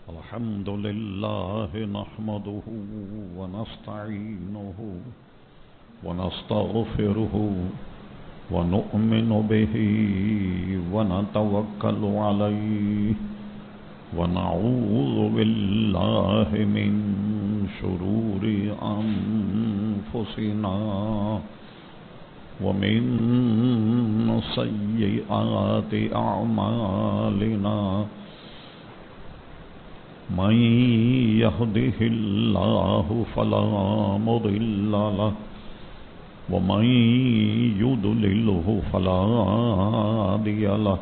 الحمد لله نحمده ونستعينه ونستغفره ونؤمن به ونتوكل عليه ونعوذ بالله من شرور أنفسنا ومن سيئات أعمالنا من يهده الله فلا مضل له ومن يضلله فلا هادي له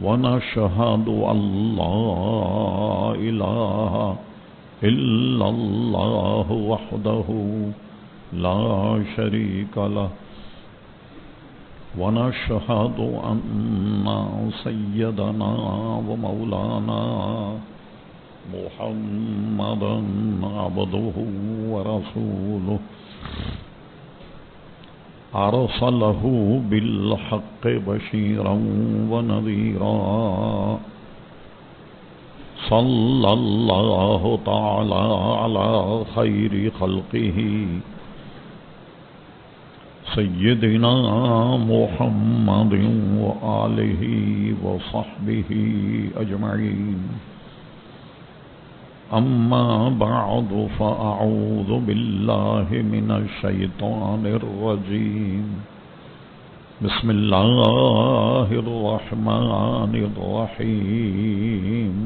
ونشهد أن لا إله إلا الله وحده لا شريك له ونشهد أن سيدنا ومولانا محمدا عبده ورسوله أرسله بالحق بشيرا ونذيرا صلى الله تعالى على خير خلقه سيدنا محمد وآله وصحبه أجمعين أما بعد فأعوذ بالله من الشيطان الرجيم بسم الله الرحمن الرحيم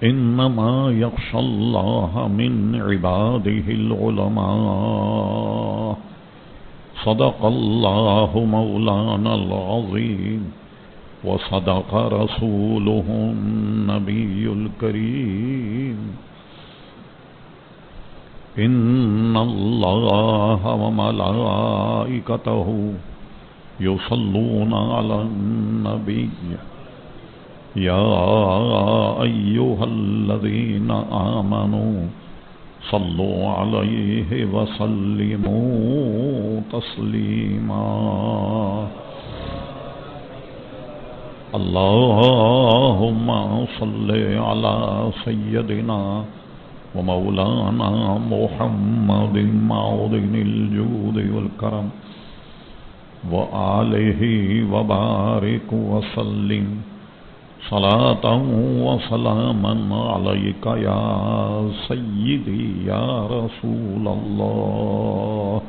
إنما يخشى الله من عباده العلماء صدق الله مولانا العظيم وصدق رسوله النبي الكريم إن الله وملائكته يصلون على النبي يا أيها الذين آمنوا صلوا عليه وسلموا تسليما اللهم صل على سيدنا ومولانا محمد معدن الجود والكرم وآله وبارك وسلم صلاة وسلاما عليك يا سيدي يا رسول اللہ.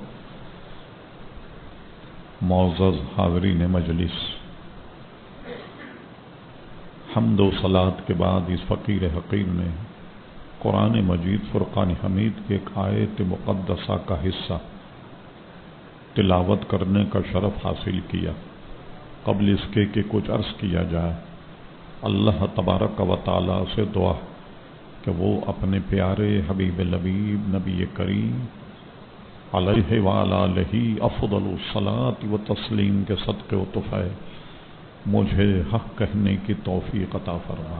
معزز حاضرین مجلس، حمد و صلاۃ کے بعد اس فقیر حقیر نے قرآن مجید فرقان حمید کے ایک آیت مقدسہ کا حصہ تلاوت کرنے کا شرف حاصل کیا. قبل اس کے کہ کچھ عرض کیا جائے، اللہ تبارک و تعالی سے دعا کہ وہ اپنے پیارے حبیب لبیب نبی کریم علیہ وآلہ افضل الصلاۃ و تسلیم کے صدقے و تحفے مجھے حق کہنے کی توفیق عطا فرما.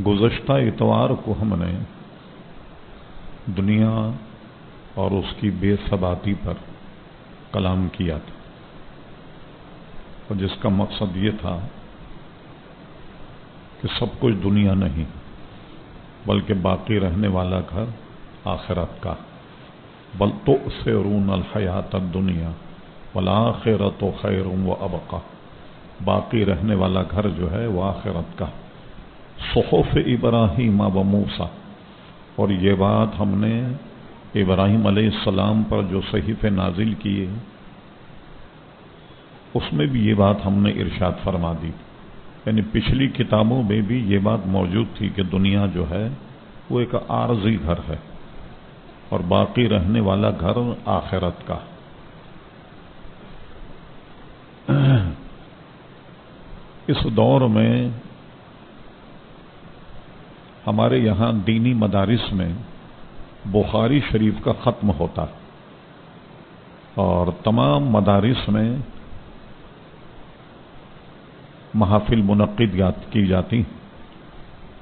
گزشتہ اتوار کو ہم نے دنیا اور اس کی بے ثباتی پر کلام کیا تھا، اور جس کا مقصد یہ تھا کہ سب کچھ دنیا نہیں بلکہ باقی رہنے والا گھر آخرت کا. بل تؤثرون الحیات الدنیا والآخرۃ خیر وابقی، باقی رہنے والا گھر جو ہے وہ آخرت کا. صحف ابراہیم و موسیٰ، اور یہ بات ہم نے ابراہیم علیہ السلام پر جو صحیفے نازل کیے اس میں بھی یہ بات ہم نے ارشاد فرما دی. یعنی پچھلی کتابوں میں بھی یہ بات موجود تھی کہ دنیا جو ہے وہ ایک عارضی گھر ہے اور باقی رہنے والا گھر آخرت کا. اس دور میں ہمارے یہاں دینی مدارس میں بخاری شریف کا ختم ہوتا اور تمام مدارس میں محافل منعقد کی جاتی.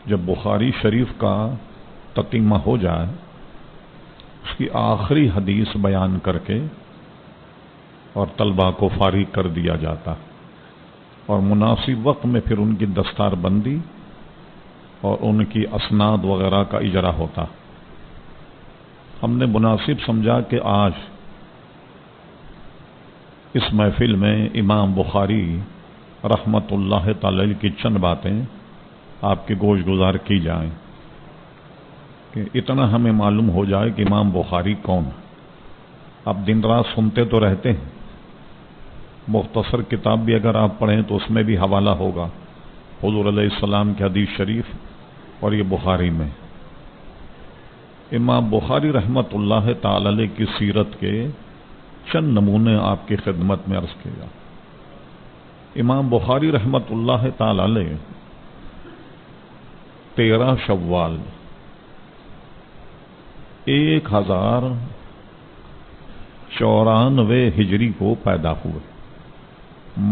جب بخاری شریف کا تتمہ ہو جائے، اس کی آخری حدیث بیان کر کے اور طلباء کو فارغ کر دیا جاتا اور مناسب وقت میں پھر ان کی دستار بندی اور ان کی اسناد وغیرہ کا اجرا ہوتا۔ ہم نے مناسب سمجھا کہ آج اس محفل میں امام بخاری رحمت اللہ تعالی کی چند باتیں آپ کے گوش گزار کی جائیں کہ اتنا ہمیں معلوم ہو جائے کہ امام بخاری کون ہے۔ اب دن رات سنتے تو رہتے ہیں، مختصر کتاب بھی اگر آپ پڑھیں تو اس میں بھی حوالہ ہوگا حضور علیہ السلام کے حدیث شریف اور یہ بخاری میں۔ امام بخاری رحمت اللہ تعالی علیہ کی سیرت کے چند نمونے آپ کی خدمت میں عرض کیا۔ امام بخاری رحمت اللہ تعالی علیہ 13 شوال 1094 ہجری کو پیدا ہوئے۔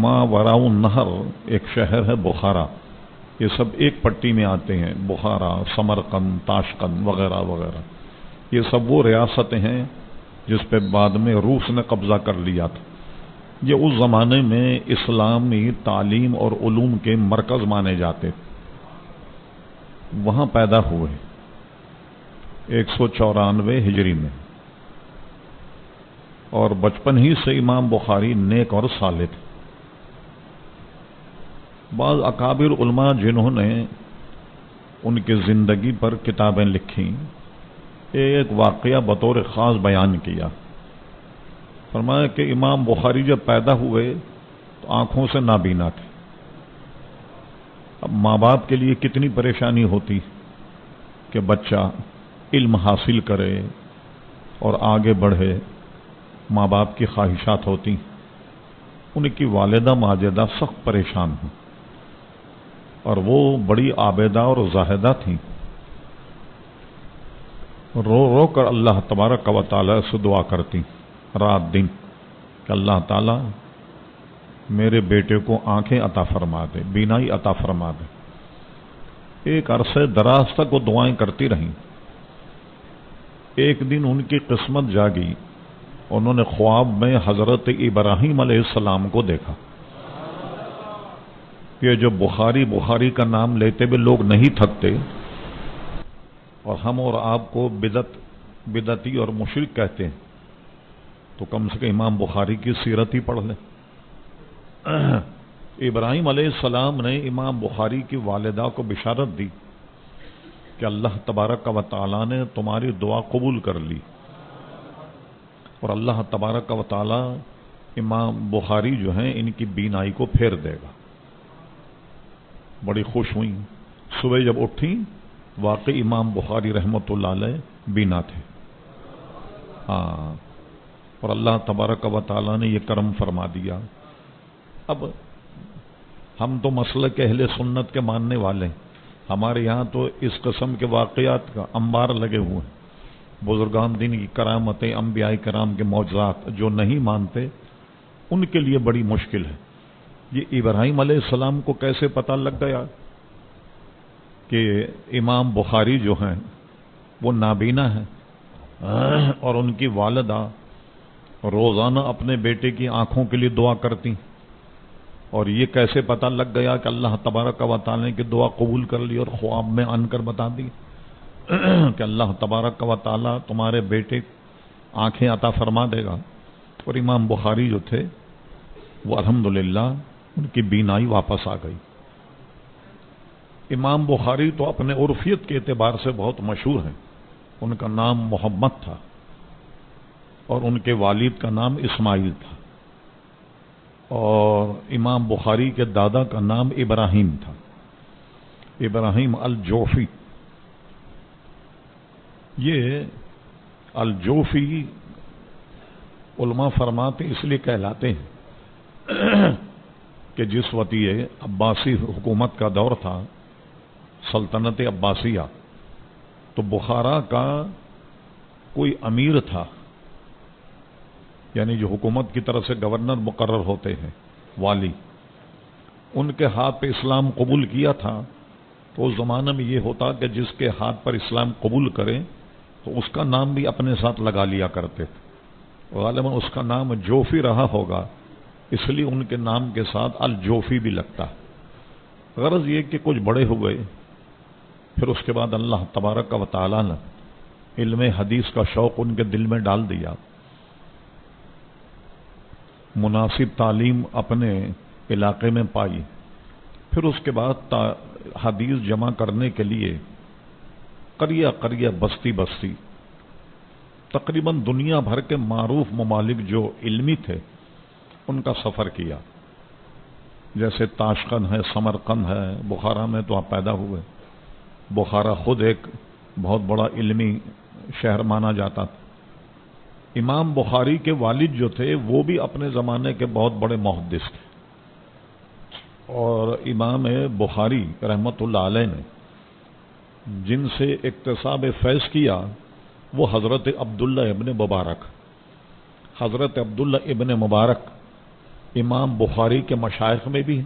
ماوراء النہر ایک شہر ہے بخارا، یہ سب ایک پٹی میں آتے ہیں، بخارا، سمرقند، تاشقند وغیرہ وغیرہ، یہ سب وہ ریاستیں ہیں جس پہ بعد میں روس نے قبضہ کر لیا تھا۔ یہ اس زمانے میں اسلامی تعلیم اور علوم کے مرکز مانے جاتے تھے، وہاں پیدا ہوئے 194 ہجری میں، اور بچپن ہی سے امام بخاری نیک اور صالح تھے۔ بعض اکابر علماء جنہوں نے ان کی زندگی پر کتابیں لکھی، ایک واقعہ بطور خاص بیان کیا۔ فرمایا کہ امام بخاری جب پیدا ہوئے تو آنکھوں سے نابینا تھے۔ اب ماں باپ کے لیے کتنی پریشانی ہوتی کہ بچہ علم حاصل کرے اور آگے بڑھے، ماں باپ کی خواہشات ہوتی۔ ان کی والدہ ماجدہ سخت پریشان ہوں، اور وہ بڑی عابدہ اور زاہدہ تھیں۔ رو رو کر اللہ تبارک و تعالی سے دعا کرتی رات دن کہ اللہ تعالی میرے بیٹے کو آنکھیں عطا فرما دے، بینائی عطا فرما دے۔ ایک عرصے دراز تک وہ دعائیں کرتی رہیں۔ ایک دن ان کی قسمت جاگی، انہوں نے خواب میں حضرت ابراہیم علیہ السلام کو دیکھا۔ یہ جو بخاری بخاری کا نام لیتے ہوئے لوگ نہیں تھکتے، اور ہم اور آپ کو بدعتی اور مشرک کہتے ہیں، تو کم سے کم امام بخاری کی سیرت ہی پڑھ لیں۔ ابراہیم علیہ السلام نے امام بخاری کی والدہ کو بشارت دی کہ اللہ تبارک و تعالی نے تمہاری دعا قبول کر لی، اور اللہ تبارک و تعالی امام بخاری جو ہیں ان کی بینائی کو پھیر دے گا۔ بڑی خوش ہوئیں۔ صبح جب اٹھی، واقعی امام بخاری رحمت اللہ علیہ بینا تھے۔ ہاں، اور اللہ تبارک و تعالی نے یہ کرم فرما دیا۔ اب ہم تو مسلک اہل سنت کے ماننے والے ہیں، ہمارے یہاں تو اس قسم کے واقعات کا انبار لگے ہوئے ہیں۔ بزرگان دین کی کرامتیں، انبیاء کرام کے معجزات جو نہیں مانتے ان کے لیے بڑی مشکل ہے۔ یہ ابراہیم علیہ السلام کو کیسے پتہ لگ گیا کہ امام بخاری جو ہیں وہ نابینا ہیں، اور ان کی والدہ روزانہ اپنے بیٹے کی آنکھوں کے لیے دعا کرتی، اور یہ کیسے پتہ لگ گیا کہ اللہ تبارک و تعالی نے کی دعا قبول کر لی اور خواب میں آن کر بتا دی کہ اللہ تبارک و تعالی تمہارے بیٹے آنکھیں عطا فرما دے گا۔ اور امام بخاری جو تھے وہ الحمدللہ ان کی بینائی واپس آ گئی۔ امام بخاری تو اپنے عرفیت کے اعتبار سے بہت مشہور ہیں۔ ان کا نام محمد تھا، اور ان کے والد کا نام اسماعیل تھا، اور امام بخاری کے دادا کا نام ابراہیم تھا، ابراہیم الجوفی۔ یہ الجوفی علماء فرماتے اس لیے کہلاتے ہیں کہ جس وقت یہ عباسی حکومت کا دور تھا، سلطنت عباسیہ، تو بخارا کا کوئی امیر تھا، یعنی جو حکومت کی طرف سے گورنر مقرر ہوتے ہیں، والی، ان کے ہاتھ پہ اسلام قبول کیا تھا۔ تو اس زمانے میں یہ ہوتا کہ جس کے ہاتھ پر اسلام قبول کرے تو اس کا نام بھی اپنے ساتھ لگا لیا کرتے تھے۔ غالباً اس کا نام جوفی رہا ہوگا، اس لیے ان کے نام کے ساتھ الجوفی بھی لگتا ہے۔ غرض یہ کہ کچھ بڑے ہوئے، پھر اس کے بعد اللہ تبارک و تعالیٰ نے علم حدیث کا شوق ان کے دل میں ڈال دیا، مناسب تعلیم اپنے علاقے میں پائی، پھر اس کے بعد حدیث جمع کرنے کے لیے قریہ قریہ بستی بستی تقریباً دنیا بھر کے معروف ممالک جو علمی تھے ان کا سفر کیا، جیسے تاشقند ہے، سمرقند ہے، بخارا میں تو آپ پیدا ہوئے۔ بخارا خود ایک بہت بڑا علمی شہر مانا جاتا تھا۔ امام بخاری کے والد جو تھے وہ بھی اپنے زمانے کے بہت بڑے محدث تھے، اور امام بخاری رحمت اللہ علیہ نے جن سے اکتساب فیض کیا وہ حضرت عبداللہ ابن مبارک۔ حضرت عبداللہ ابن مبارک امام بخاری کے مشائخ میں بھی ہیں،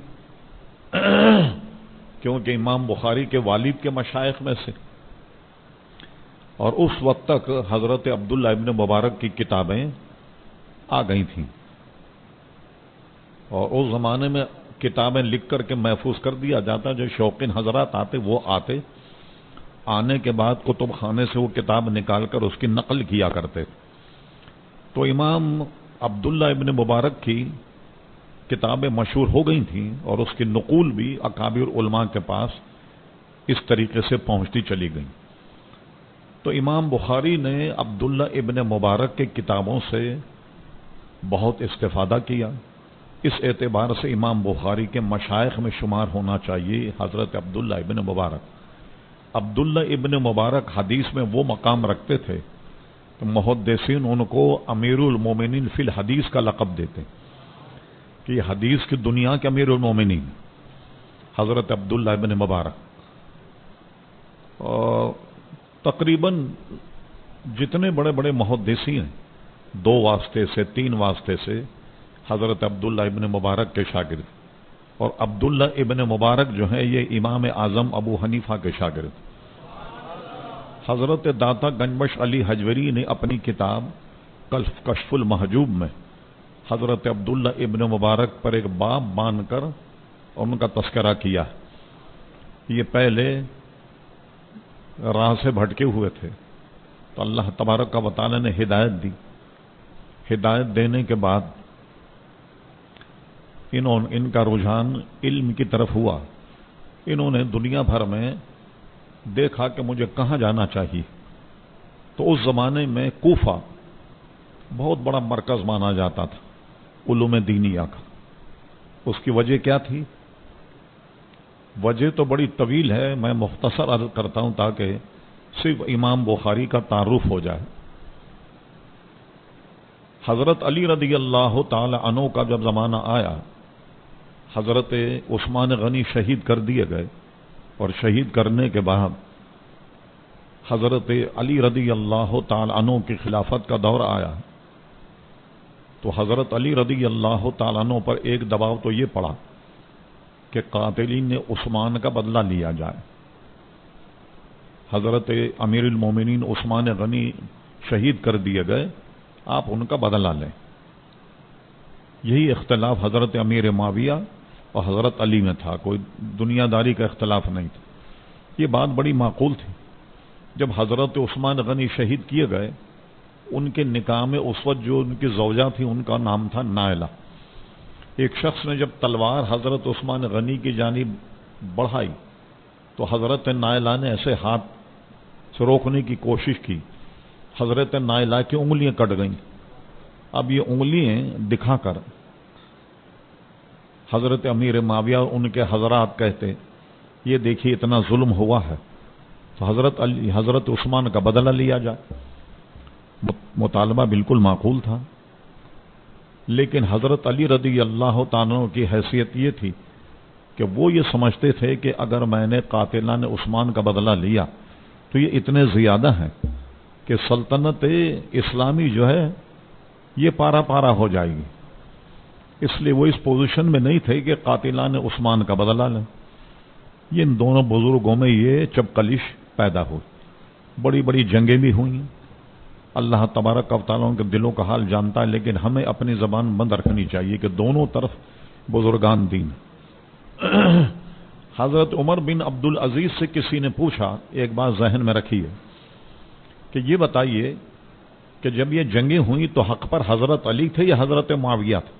کیونکہ امام بخاری کے والد کے مشائخ میں سے، اور اس وقت تک حضرت عبداللہ ابن مبارک کی کتابیں آ گئی تھیں، اور اس زمانے میں کتابیں لکھ کر کے محفوظ کر دیا جاتا، جو شوقین حضرات آتے وہ آتے، آنے کے بعد کتب خانے سے وہ کتاب نکال کر اس کی نقل کیا کرتے۔ تو امام عبداللہ ابن مبارک کی کتابیں مشہور ہو گئی تھیں، اور اس کی نقول بھی اکابر علماء کے پاس اس طریقے سے پہنچتی چلی گئیں۔ تو امام بخاری نے عبداللہ ابن مبارک کے کتابوں سے بہت استفادہ کیا، اس اعتبار سے امام بخاری کے مشائخ میں شمار ہونا چاہیے حضرت عبداللہ ابن مبارک۔ عبداللہ ابن مبارک حدیث میں وہ مقام رکھتے تھے کہ محدثین ان کو امیر المومنین فی الحدیث کا لقب دیتے کہ یہ حدیث کی دنیا کے امیر المومنین حضرت عبداللہ ابن مبارک۔ اور تقریباً جتنے بڑے بڑے محدثین ہیں 2 واسطے سے 3 واسطے سے حضرت عبداللہ ابن مبارک کے شاگرد، اور عبداللہ ابن مبارک جو ہیں یہ امام اعظم ابو حنیفہ کے شاگرد۔ حضرت داتا گنجبخش علی حجویری نے اپنی کتاب کشف المحجوب میں حضرت عبداللہ ابن مبارک پر ایک باب باندھ کر ان کا تذکرہ کیا۔ یہ پہلے راہ سے بھٹکے ہوئے تھے، تو اللہ تبارک و تعالی نے ہدایت دی۔ ہدایت دینے کے بعد ان کا رجحان علم کی طرف ہوا، انہوں نے دنیا بھر میں دیکھا کہ مجھے کہاں جانا چاہیے، تو اس زمانے میں کوفہ بہت بڑا مرکز مانا جاتا تھا علوم دینیہ کا۔ اس کی وجہ کیا تھی؟ وجہ تو بڑی طویل ہے، میں مختصر عرض کرتا ہوں تاکہ صرف امام بخاری کا تعارف ہو جائے۔ حضرت علی رضی اللہ تعالی عنہ کا جب زمانہ آیا، حضرت عثمان غنی شہید کر دیے گئے، اور شہید کرنے کے بعد حضرت علی رضی اللہ تعالی عنہ کی خلافت کا دور آیا، تو حضرت علی رضی اللہ تعالی عنہ پر ایک دباؤ تو یہ پڑا کہ قاتلین نے عثمان کا بدلہ لیا جائے۔ حضرت امیر المومنین عثمان غنی شہید کر دیے گئے، آپ ان کا بدلہ لیں۔ یہی اختلاف حضرت امیر معاویہ اور حضرت علی میں تھا، کوئی دنیا داری کا اختلاف نہیں تھا۔ یہ بات بڑی معقول تھی۔ جب حضرت عثمان غنی شہید کیے گئے، ان کے نکاح میں اس وقت جو ان کی زوجہ تھی ان کا نام تھا نائلہ۔ ایک شخص نے جب تلوار حضرت عثمان غنی کی جانب بڑھائی تو حضرت نائلہ نے ایسے ہاتھ سے روکنے کی کوشش کی، حضرت نائلہ کی انگلیاں کٹ گئیں۔ اب یہ انگلیاں دکھا کر حضرت امیر معاویہ اور ان کے حضرات کہتے یہ دیکھیے اتنا ظلم ہوا ہے، تو حضرت عثمان کا بدلہ لیا جائے۔ مطالبہ بالکل معقول تھا، لیکن حضرت علی رضی اللہ تعالیٰ کی حیثیت یہ تھی کہ وہ یہ سمجھتے تھے کہ اگر میں نے قاتلان عثمان کا بدلہ لیا تو یہ اتنے زیادہ ہیں کہ سلطنت اسلامی جو ہے یہ پارا پارا ہو جائے گی، اس لیے وہ اس پوزیشن میں نہیں تھے کہ قاتلان عثمان کا بدلہ لیں۔ یہ ان دونوں بزرگوں میں یہ چپقلش پیدا ہوئی، بڑی بڑی جنگیں بھی ہوئیں، اللہ تبارک و تعالیٰ کے دلوں کا حال جانتا ہے، لیکن ہمیں اپنی زبان بند رکھنی چاہیے کہ دونوں طرف بزرگان دین۔ حضرت عمر بن عبد العزیز سے کسی نے پوچھا، ایک بات ذہن میں رکھیے کہ یہ بتائیے کہ جب یہ جنگیں ہوئیں تو حق پر حضرت علی تھے یا حضرت معاویہ تھے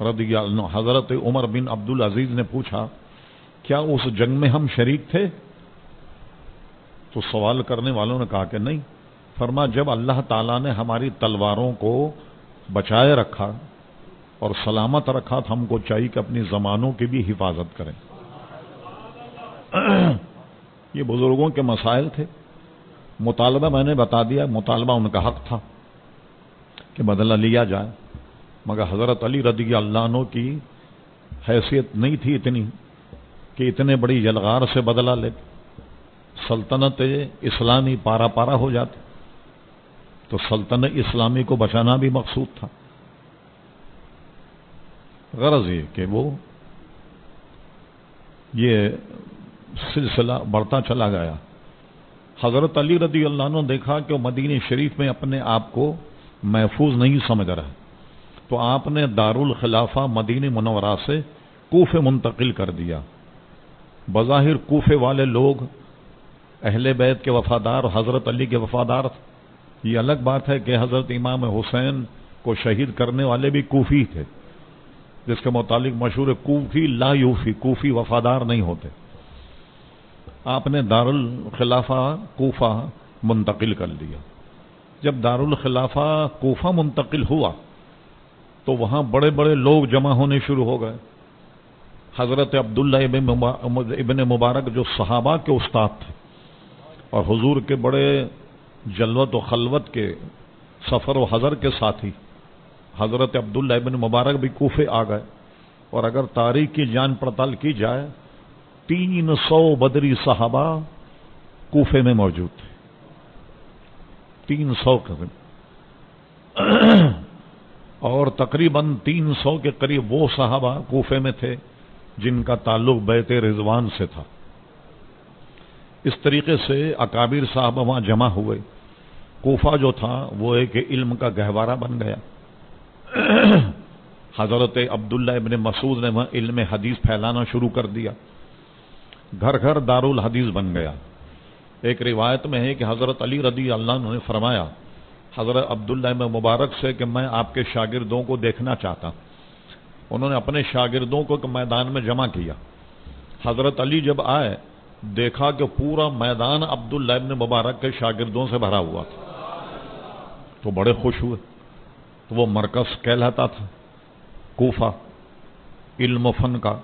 رضی اللہ عنہ؟ حضرت عمر بن عبد العزیز نے پوچھا کیا اس جنگ میں ہم شریک تھے؟ تو سوال کرنے والوں نے کہا کہ نہیں۔ فرما جب اللہ تعالیٰ نے ہماری تلواروں کو بچائے رکھا اور سلامت رکھا تو ہم کو چاہیے کہ اپنی زمانوں کی بھی حفاظت کریں۔ یہ بزرگوں کے مسائل تھے۔ مطالبہ میں نے بتا دیا، مطالبہ ان کا حق تھا کہ بدلہ لیا جائے، مگر حضرت علی رضی اللہ عنہ کی حیثیت نہیں تھی اتنی کہ اتنے بڑی یلغار سے بدلہ لے، سلطنت اسلامی پارا پارا ہو جاتی، تو سلطنت اسلامی کو بچانا بھی مقصود تھا۔ غرض یہ کہ وہ یہ سلسلہ بڑھتا چلا گیا۔ حضرت علی رضی اللہ عنہ دیکھا کہ وہ مدینہ شریف میں اپنے آپ کو محفوظ نہیں سمجھ رہا، تو آپ نے دارالخلافہ مدینہ منورہ سے کوفے منتقل کر دیا۔ بظاہر کوفے والے لوگ اہل بیت کے وفادار، حضرت علی کے وفادار تھے۔ یہ الگ بات ہے کہ حضرت امام حسین کو شہید کرنے والے بھی کوفی تھے، جس کے متعلق مشہور کوفی لا یوفی، کوفی وفادار نہیں ہوتے۔ آپ نے دارالخلافہ کوفہ منتقل کر دیا۔ جب دارالخلافہ کوفہ منتقل ہوا تو وہاں بڑے بڑے لوگ جمع ہونے شروع ہو گئے۔ حضرت عبداللہ ابن مبارک جو صحابہ کے استاد تھے اور حضور کے بڑے جلوت و خلوت کے سفر و حضر کے ساتھی، حضرت عبداللہ ابن مبارک بھی کوفے آ گئے، اور اگر تاریخ کی جان پڑتال کی جائے 300 بدری صحابہ کوفے میں موجود تھے، 300 قریب، اور تقریباً 300 کے قریب وہ صحابہ کوفے میں تھے جن کا تعلق بیت رضوان سے تھا۔ اس طریقے سے اکابر صحابہ وہاں جمع ہوئے۔ کوفہ جو تھا وہ ایک علم کا گہوارہ بن گیا۔ حضرت عبداللہ ابن مسعود نے وہاں علم حدیث پھیلانا شروع کر دیا، گھر گھر دارالحدیث بن گیا۔ ایک روایت میں ہے کہ حضرت علی رضی اللہ عنہ نے فرمایا حضرت عبداللہ ابن مبارک سے کہ میں آپ کے شاگردوں کو دیکھنا چاہتا ہوں۔ انہوں نے اپنے شاگردوں کو میدان میں جمع کیا۔ حضرت علی جب آئے دیکھا کہ پورا میدان عبداللہ ابن مبارک کے شاگردوں سے بھرا ہوا تھا، تو بڑے خوش ہوئے۔ تو وہ مرکز کہلاتا تھا کوفہ علم و فن کا۔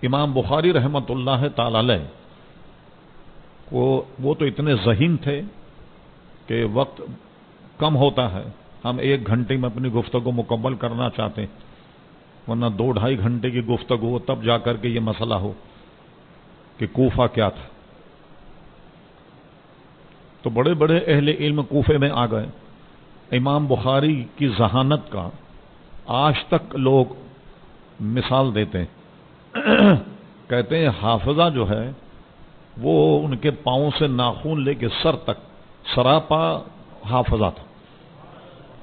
امام بخاری رحمۃ اللہ تعالی علیہ کو وہ تو اتنے ذہین تھے کہ وقت کم ہوتا ہے، ہم 1 گھنٹے میں اپنی گفتگو مکمل کرنا چاہتے ہیں، ورنہ 2-2.5 گھنٹے کی گفتگو ہو تب جا کر کے یہ مسئلہ ہو کہ کوفہ کیا تھا۔ تو بڑے بڑے اہل علم کوفے میں آ گئے۔ امام بخاری کی ذہانت کا آج تک لوگ مثال دیتے ہیں، کہتے ہیں حافظہ جو ہے وہ ان کے پاؤں سے ناخن لے کے سر تک سراپا حافظہ تھا،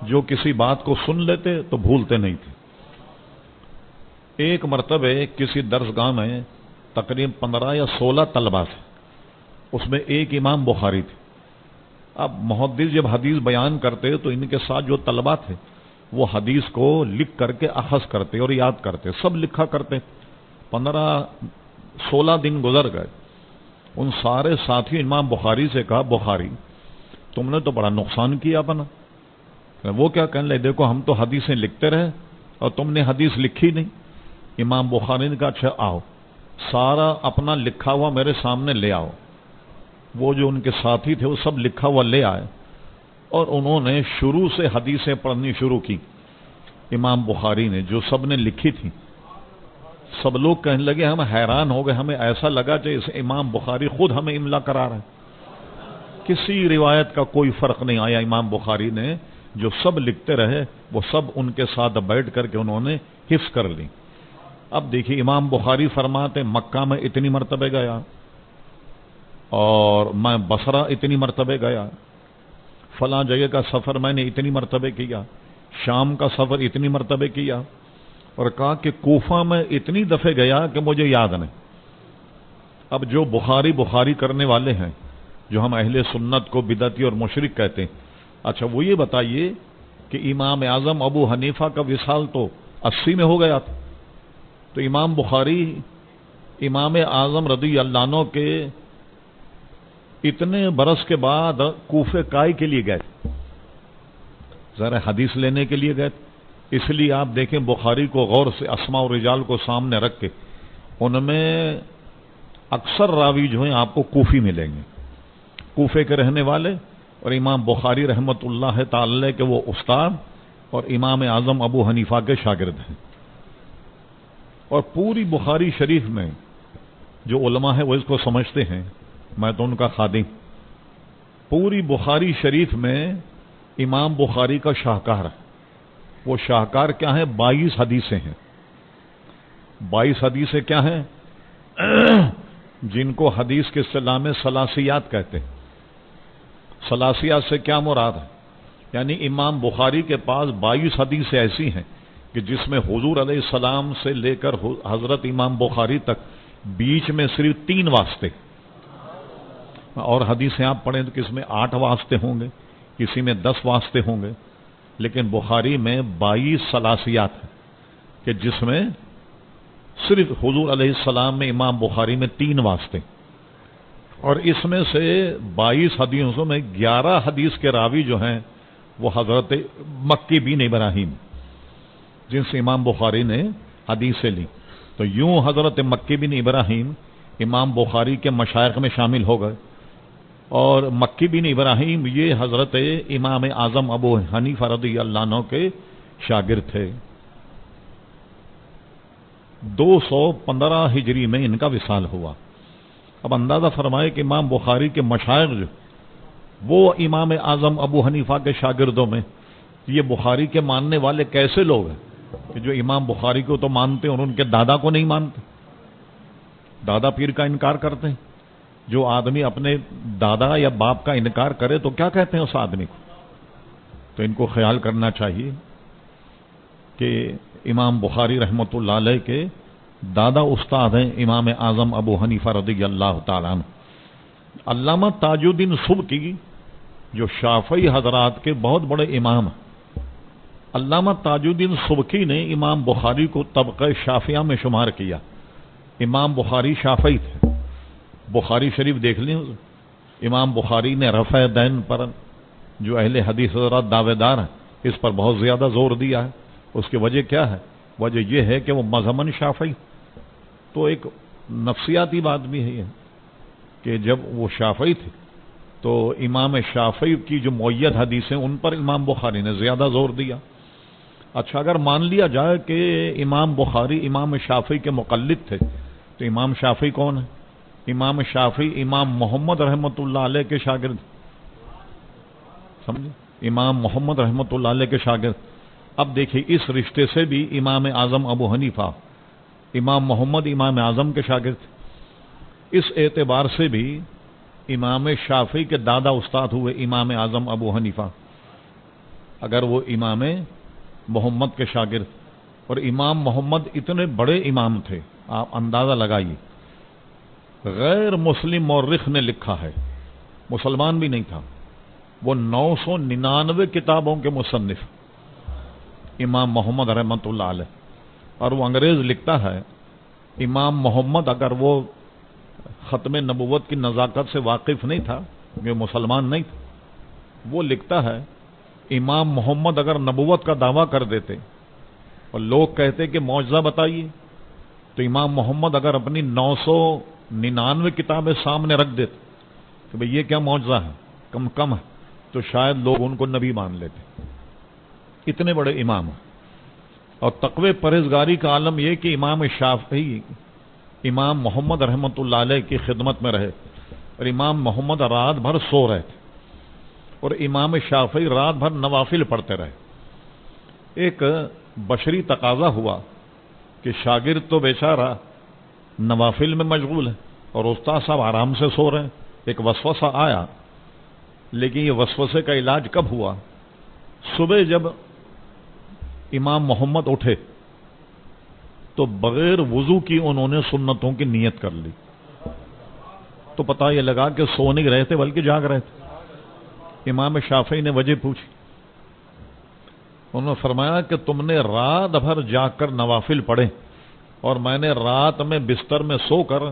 جو کسی بات کو سن لیتے تو بھولتے نہیں تھے۔ ایک مرتبہ کسی درسگاہ میں تقریباً 15 یا 16 طلبہ تھے، اس میں ایک امام بخاری تھے۔ اب محدث جب حدیث بیان کرتے تو ان کے ساتھ جو طلبہ تھے وہ حدیث کو لکھ کر کے اخذ کرتے اور یاد کرتے، سب لکھا کرتے۔ 15-16 دن گزر گئے، ان سارے ساتھی امام بخاری سے کہا بخاری تم نے تو بڑا نقصان کیا اپنا۔ وہ کیا کہنے لگے دیکھو ہم تو حدیثیں لکھتے رہے اور تم نے حدیث لکھی نہیں۔ امام بخاری نے کہا اچھا آؤ سارا اپنا لکھا ہوا میرے سامنے لے آؤ۔ وہ جو ان کے ساتھی تھے وہ سب لکھا ہوا لے آئے اور انہوں نے شروع سے حدیثیں پڑھنی شروع کی امام بخاری نے جو سب نے لکھی تھی۔ سب لوگ کہنے لگے ہم حیران ہو گئے، ہمیں ایسا لگا کہ اس امام بخاری خود ہمیں املا کرا رہے ہیں۔ کسی روایت کا کوئی فرق نہیں آیا، امام بخاری نے جو سب لکھتے رہے وہ سب ان کے ساتھ بیٹھ کر کے انہوں نے حفظ کر لی۔ اب دیکھیے امام بخاری فرماتے مکہ میں اتنی مرتبہ گیا اور میں بصرہ اتنی مرتبہ گیا، فلاں جگہ کا سفر میں نے اتنی مرتبہ کیا، شام کا سفر اتنی مرتبہ کیا، اور کہا کہ کوفہ میں اتنی دفعہ گیا کہ مجھے یاد نہیں۔ اب جو بخاری کرنے والے ہیں، جو ہم اہل سنت کو بدعتی اور مشرک کہتے ہیں، اچھا وہ یہ بتائیے کہ امام اعظم ابو حنیفہ کا وصال تو 80 میں ہو گیا تھا، تو امام بخاری امام اعظم رضی اللہ عنہ کے اتنے برس کے بعد کوفے کائی کے لیے گئے؟ ذرا حدیث لینے کے لیے گئے۔ اس لیے آپ دیکھیں بخاری کو غور سے اسماء و رجال کو سامنے رکھ کے ان میں اکثر راوی جو ہیں آپ کو کوفی ملیں گے، کوفے کے رہنے والے، اور امام بخاری رحمت اللہ تعالی کے وہ استاد اور امام اعظم ابو حنیفہ کے شاگرد ہیں۔ اور پوری بخاری شریف میں جو علماء ہیں وہ اس کو سمجھتے ہیں، میں تو ان کا خادم، پوری بخاری شریف میں امام بخاری کا شاہکار ہے۔ وہ شاہکار کیا ہے؟ 22 حدیثیں ہیں۔ 22 حدیثیں کیا ہیں؟ جن کو حدیث کے اصطلاح میں ثلاثیات کہتے ہیں۔ ثلاثیات سے کیا مراد ہے؟ یعنی امام بخاری کے پاس 22 حدیثیں ایسی ہیں کہ جس میں حضور علیہ السلام سے لے کر حضرت امام بخاری تک بیچ میں صرف 3 واسطے، اور حدیثیں آپ پڑھیں تو کس میں 8 واسطے ہوں گے، کسی میں 10 واسطے ہوں گے، لیکن بخاری میں 22 ثلاثیات ہیں کہ جس میں صرف حضور علیہ السلام میں امام بخاری میں 3 واسطے، اور اس میں سے 22 حدیثوں میں 11 حدیث کے راوی جو ہیں وہ حضرت مکی بن ابراہیم، جن سے امام بخاری نے حدیثیں لی۔ تو یوں حضرت مکی بن ابراہیم امام بخاری کے مشائخ میں شامل ہو گئے، اور مکی بن ابراہیم یہ حضرت امام اعظم ابو حنیفہ رضی اللہ عنہ کے شاگرد تھے۔ 215 ہجری میں ان کا وصال ہوا۔ اب اندازہ فرمائے کہ امام بخاری کے مشائخ جو وہ امام اعظم ابو حنیفہ کے شاگردوں میں، یہ بخاری کے ماننے والے کیسے لوگ ہیں کہ جو امام بخاری کو تو مانتے اور ان کے دادا کو نہیں مانتے، دادا پیر کا انکار کرتے ہیں۔ جو آدمی اپنے دادا یا باپ کا انکار کرے تو کیا کہتے ہیں اس آدمی کو؟ تو ان کو خیال کرنا چاہیے کہ امام بخاری رحمت اللہ علیہ کے دادا استاد ہیں امام اعظم ابو حنیفہ رضی اللہ تعالیٰ عنہ۔ علامہ تاج الدین سبکی جو شافعی حضرات کے بہت بڑے امام ہیں، علامہ تاج الدین سبکی نے امام بخاری کو طبقہ شافعیہ میں شمار کیا۔ امام بخاری شافعی تھے۔ بخاری شریف دیکھ لیں، امام بخاری نے رفع دین پر جو اہل حدیث حضرات دعوے دار ہیں اس پر بہت زیادہ زور دیا ہے۔ اس کی وجہ کیا ہے؟ وجہ یہ ہے کہ وہ مذہباً شافعی، تو ایک نفسیاتی بات بھی ہے یہ کہ جب وہ شافعی تھے تو امام شافعی کی جو معید حدیثیں ان پر امام بخاری نے زیادہ زور دیا۔ اچھا اگر مان لیا جائے کہ امام بخاری امام شافعی کے مقلد تھے تو امام شافعی کون ہے؟ امام شافعی امام محمد رحمت اللہ علیہ کے شاگرد، سمجھے؟ امام محمد رحمت اللہ علیہ کے شاگرد۔ اب دیکھیے اس رشتے سے بھی امام اعظم ابو حنیفہ امام محمد امام اعظم کے شاگرد، اس اعتبار سے بھی امام شافعی کے دادا استاد ہوئے امام اعظم ابو حنیفہ، اگر وہ امام محمد کے شاگرد۔ اور امام محمد اتنے بڑے امام تھے، آپ اندازہ لگائیے، غیر مسلم مورخ نے لکھا ہے، مسلمان بھی نہیں تھا، وہ 999 کتابوں کے مصنف امام محمد رحمت اللہ علیہ، اور وہ انگریز لکھتا ہے امام محمد اگر وہ ختم نبوت کی نزاکت سے واقف نہیں تھا، کہ مسلمان نہیں تھا، وہ لکھتا ہے امام محمد اگر نبوت کا دعویٰ کر دیتے اور لوگ کہتے کہ معجزہ بتائیے، تو امام محمد اگر اپنی 999 کتابیں سامنے رکھ دیتے کہ بھئی یہ کیا معجزہ ہے، کم ہے، تو شاید لوگ ان کو نبی مان لیتے۔ اتنے بڑے امام ہیں۔ اور تقوی پرہیزگاری کا عالم یہ کہ امام شافعی امام محمد رحمت اللہ علیہ کی خدمت میں رہے، اور امام محمد رات بھر سو رہے تھے، اور امام شافعی رات بھر نوافل پڑھتے رہے۔ ایک بشری تقاضا ہوا کہ شاگرد تو بیچارہ نوافل میں مشغول ہے اور استاد صاحب آرام سے سو رہے ہیں، ایک وسوسہ آیا، لیکن یہ وسوسے کا علاج کب ہوا؟ صبح جب امام محمد اٹھے تو بغیر وضو کی انہوں نے سنتوں کی نیت کر لی، تو پتہ یہ لگا کہ سو نہیں رہے تھے بلکہ جاگ رہے تھے۔ امام شافعی نے وجہ پوچھی، انہوں نے فرمایا کہ تم نے رات بھر جاگ کر نوافل پڑھے اور میں نے رات میں بستر میں سو کر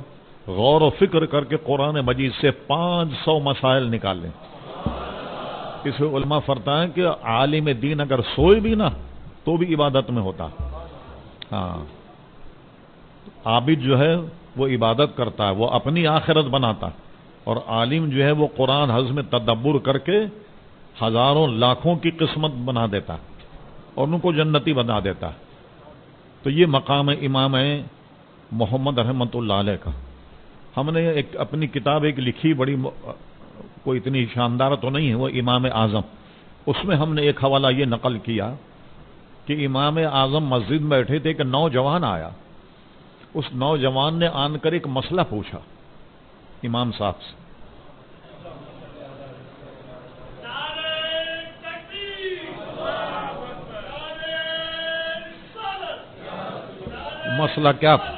غور و فکر کر کے قرآن مجید سے 500 مسائل نکالے۔ اس علماء فرماتے ہیں کہ عالم دین اگر سوئے بھی نہ تو بھی عبادت میں ہوتا۔ ہاں، عابد جو ہے وہ عبادت کرتا ہے، وہ اپنی آخرت بناتا ہے، اور عالم جو ہے وہ قرآن حفظ میں تدبر کر کے ہزاروں لاکھوں کی قسمت بنا دیتا ہے اور ان کو جنتی بنا دیتا ہے۔ تو یہ مقام امام محمد رحمۃ اللہ علیہ کا۔ ہم نے ایک اپنی کتاب ایک لکھی، بڑی کوئی اتنی شاندار تو نہیں ہے، وہ امام اعظم، اس میں ہم نے ایک حوالہ یہ نقل کیا کہ امام اعظم مسجد میں بیٹھے تھے کہ نوجوان آیا، اس نوجوان نے آن کر ایک مسئلہ پوچھا امام صاحب سے۔ مسئلہ کیا تھا؟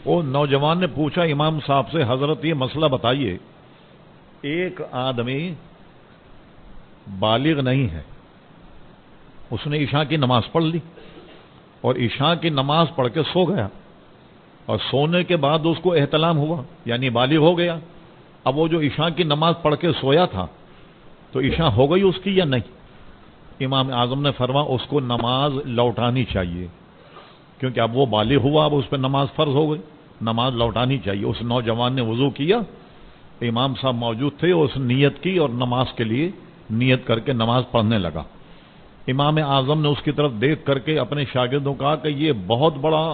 وہ نوجوان نے پوچھا امام صاحب سے، حضرت یہ مسئلہ بتائیے، ایک آدمی بالغ نہیں ہے، اس نے عشاء کی نماز پڑھ لی اور عشاء کی نماز پڑھ کے سو گیا، اور سونے کے بعد اس کو احتلام ہوا، یعنی بالغ ہو گیا۔ اب وہ جو عشاء کی نماز پڑھ کے سویا تھا تو عشاء ہو گئی اس کی یا نہیں؟ امام اعظم نے فرمایا اس کو نماز لوٹانی چاہیے، کیونکہ اب وہ بالغ ہوا، اب اس پہ نماز فرض ہو گئی، نماز لوٹانی چاہیے۔ اس نوجوان نے وضو کیا، امام صاحب موجود تھے، اس نیت کی اور نماز کے لیے نیت کر کے نماز پڑھنے لگا۔ امام اعظم نے اس کی طرف دیکھ کر کے اپنے شاگردوں کہا کہ یہ بہت بڑا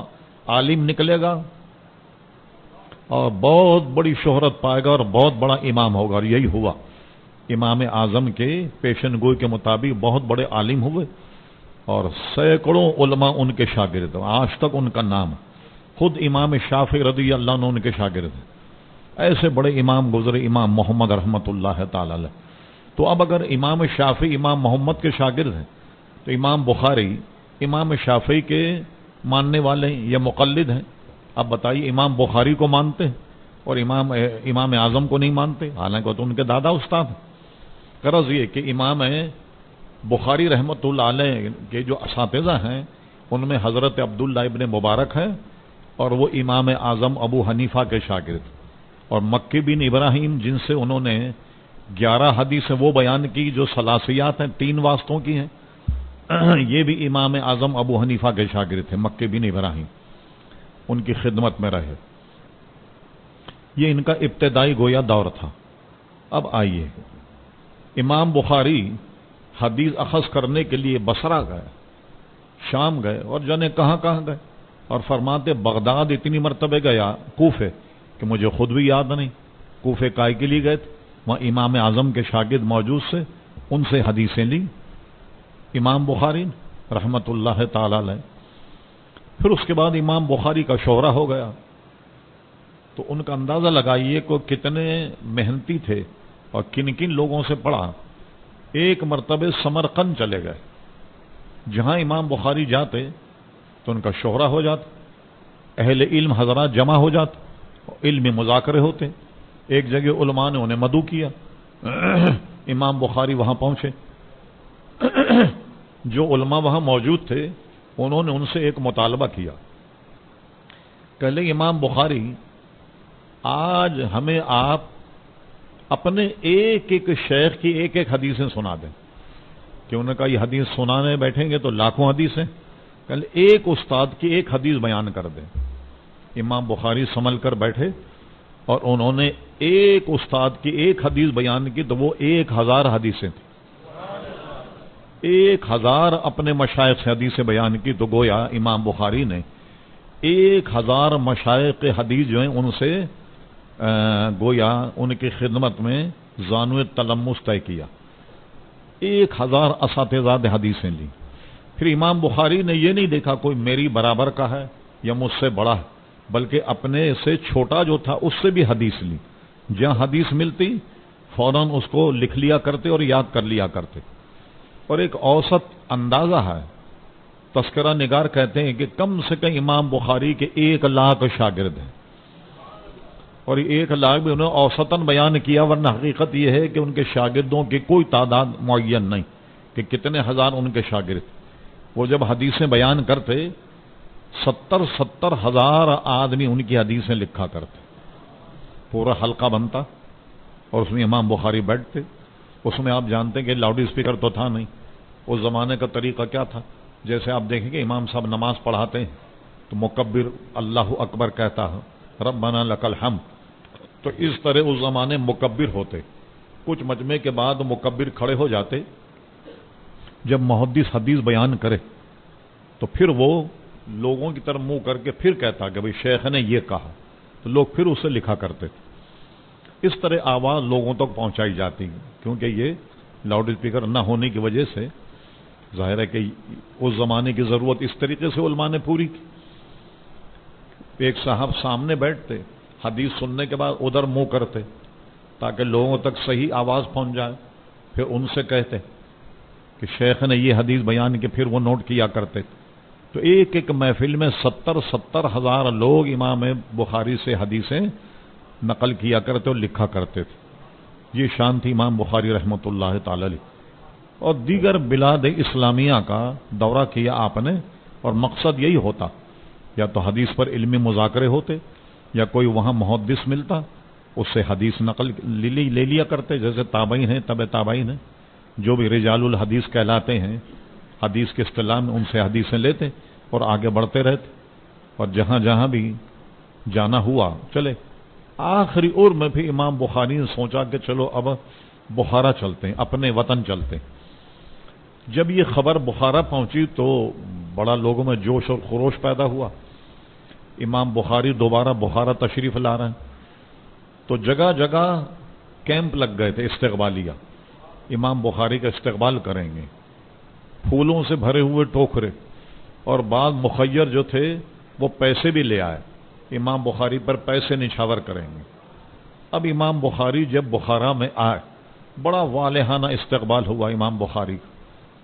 عالم نکلے گا اور بہت بڑی شہرت پائے گا اور بہت بڑا امام ہوگا، اور یہی ہوا۔ امام اعظم کے پیشن گوئی کے مطابق بہت بڑے عالم ہوئے اور سینکڑوں علماء ان کے شاگرد، آج تک ان کا نام، خود امام شافعی رضی اللہ عنہ ان کے شاگرد ہیں۔ ایسے بڑے امام گزرے، امام محمد رحمۃ اللہ تعالی علیہ۔ تو اب اگر امام شافعی امام محمد کے شاگرد ہیں تو امام بخاری امام شافعی کے ماننے والے ہیں یا مقلد ہیں؟ اب بتائیے، امام بخاری کو مانتے ہیں اور امام اعظم کو نہیں مانتے، حالانکہ تو ان کے دادا استاد ہیں۔ غرض یہ کہ امام بخاری رحمۃ اللہ علیہ کے جو اساتذہ ہیں ان میں حضرت عبداللہ ابن مبارک ہیں اور وہ امام اعظم ابو حنیفہ کے شاگرد، اور مکی بن ابراہیم جن سے انہوں نے 11 حدیثیں وہ بیان کی جو ثلاثیات ہیں، 3 واسطوں کی ہیں، یہ بھی امام اعظم ابو حنیفہ کے شاگرد تھے، مکی بن ابراہیم، ان کی خدمت میں رہے۔ یہ ان کا ابتدائی گویا دور تھا۔ اب آئیے، امام بخاری حدیث اخذ کرنے کے لیے بصرہ گئے، شام گئے، اور جانے کہاں کہاں گئے، اور فرماتے بغداد اتنی مرتبہ گیا، کوفے کہ مجھے خود بھی یاد نہیں، کوفے کائے کے لیے گئے تھے، وہاں امام اعظم کے شاگرد موجود سے ان سے حدیثیں لی امام بخاری رحمۃ اللہ تعالی علیہ۔ پھر اس کے بعد امام بخاری کا شہرہ ہو گیا، تو ان کا اندازہ لگائیے کہ کتنے محنتی تھے اور کن کن لوگوں سے پڑھا۔ ایک مرتبہ سمرقند چلے گئے، جہاں امام بخاری جاتے تو ان کا شہرہ ہو جاتا، اہل علم حضرات جمع ہو جاتے، علم مذاکرے ہوتے، ایک جگہ علماء نے انہیں مدعو کیا، امام بخاری وہاں پہنچے، جو علماء وہاں موجود تھے انہوں نے ان سے ایک مطالبہ کیا، کہ لے امام بخاری آج ہمیں آپ اپنے ایک ایک شیخ کی ایک ایک حدیثیں سنا دیں، کہ انہوں نے کہا یہ حدیث سنانے بیٹھیں گے تو لاکھوں حدیثیں، کہ ایک استاد کی ایک حدیث بیان کر دیں۔ امام بخاری سنبھل کر بیٹھے اور انہوں نے ایک استاد کی ایک حدیث بیان کی تو وہ 1000 حدیثیں تھیں، 1000 اپنے مشائخ سے حدیثیں بیان کی، تو گویا امام بخاری نے 1000 مشائخ حدیث جو ہیں ان سے گویا ان کی خدمت میں زانو تلمس طے کیا، 1000 اساتذہ حدیثیں لی۔ پھر امام بخاری نے یہ نہیں دیکھا کوئی میری برابر کا ہے یا مجھ سے بڑا ہے، بلکہ اپنے سے چھوٹا جو تھا اس سے بھی حدیث لی، جہاں حدیث ملتی فوراً اس کو لکھ لیا کرتے اور یاد کر لیا کرتے. اور ایک اوسط اندازہ ہے، تذکرہ نگار کہتے ہیں کہ کم سے کم امام بخاری کے 1,00,000 شاگرد ہیں، اور 1,00,000 بھی انہوں نے اوسطاً بیان کیا، ورنہ حقیقت یہ ہے کہ ان کے شاگردوں کی کوئی تعداد معین نہیں کہ کتنے ہزار ان کے شاگرد. وہ جب حدیثیں بیان کرتے 70 ہزار آدمی ان کی حدیثیں لکھا کرتے، پورا حلقہ بنتا اور اس میں امام بخاری بیٹھتے. اس میں آپ جانتے ہیں کہ لاؤڈ اسپیکر تو تھا نہیں. اس زمانے کا طریقہ کیا تھا؟ جیسے آپ دیکھیں کہ امام صاحب نماز پڑھاتے ہیں تو مکبر اللہ اکبر کہتا ہے، ربنا لک الحمد. تو اس طرح اس زمانے مکبر ہوتے. کچھ مجمع کے بعد مکبر کھڑے ہو جاتے. جب محدث حدیث بیان کرے تو پھر وہ لوگوں کی طرف منہ کر کے پھر کہتا کہ بھئی شیخ نے یہ کہا، تو لوگ پھر اسے لکھا کرتے تھے. اس طرح آواز لوگوں تک پہنچائی جاتی، کیونکہ یہ لاؤڈ اسپیکر نہ ہونے کی وجہ سے ظاہر ہے کہ اس زمانے کی ضرورت اس طریقے سے علماء نے پوری کی. ایک صاحب سامنے بیٹھتے، حدیث سننے کے بعد ادھر منہ کرتے تاکہ لوگوں تک صحیح آواز پہنچ جائے. پھر ان سے کہتے کہ شیخ نے یہ حدیث بیان کی، پھر وہ نوٹ کیا کرتے. تو ایک ایک محفل میں 70 ہزار لوگ امام بخاری سے حدیثیں نقل کیا کرتے اور لکھا کرتے تھے. یہ شان تھی امام بخاری رحمۃ اللہ تعالی علیہ. اور دیگر بلاد اسلامیہ کا دورہ کیا آپ نے، اور مقصد یہی ہوتا، یا تو حدیث پر علمی مذاکرے ہوتے، یا کوئی وہاں محدث ملتا اس سے حدیث نقل لے لیا کرتے. جیسے تابعین ہیں، تبع تابعین ہیں، جو بھی رجال الحدیث کہلاتے ہیں، حدیث کے اصطلاح میں ان سے حدیثیں لیتے اور آگے بڑھتے رہتے. اور جہاں جہاں بھی جانا ہوا چلے. آخری عمر میں بھی امام بخاری نے سوچا کہ چلو اب بخارا چلتے ہیں، اپنے وطن چلتے ہیں. جب یہ خبر بخارا پہنچی تو بڑا لوگوں میں جوش اور خروش پیدا ہوا. امام بخاری دوبارہ بخارا تشریف لا رہے ہیں. تو جگہ جگہ کیمپ لگ گئے تھے استقبالیہ، امام بخاری کا استقبال کریں گے. پھولوں سے بھرے ہوئے ٹوکرے، اور بعض مخیر جو تھے وہ پیسے بھی لے آئے، امام بخاری پر پیسے نچھاور کریں گے. اب امام بخاری جب بخارا میں آئے، بڑا والہانہ استقبال ہوا امام بخاری کا.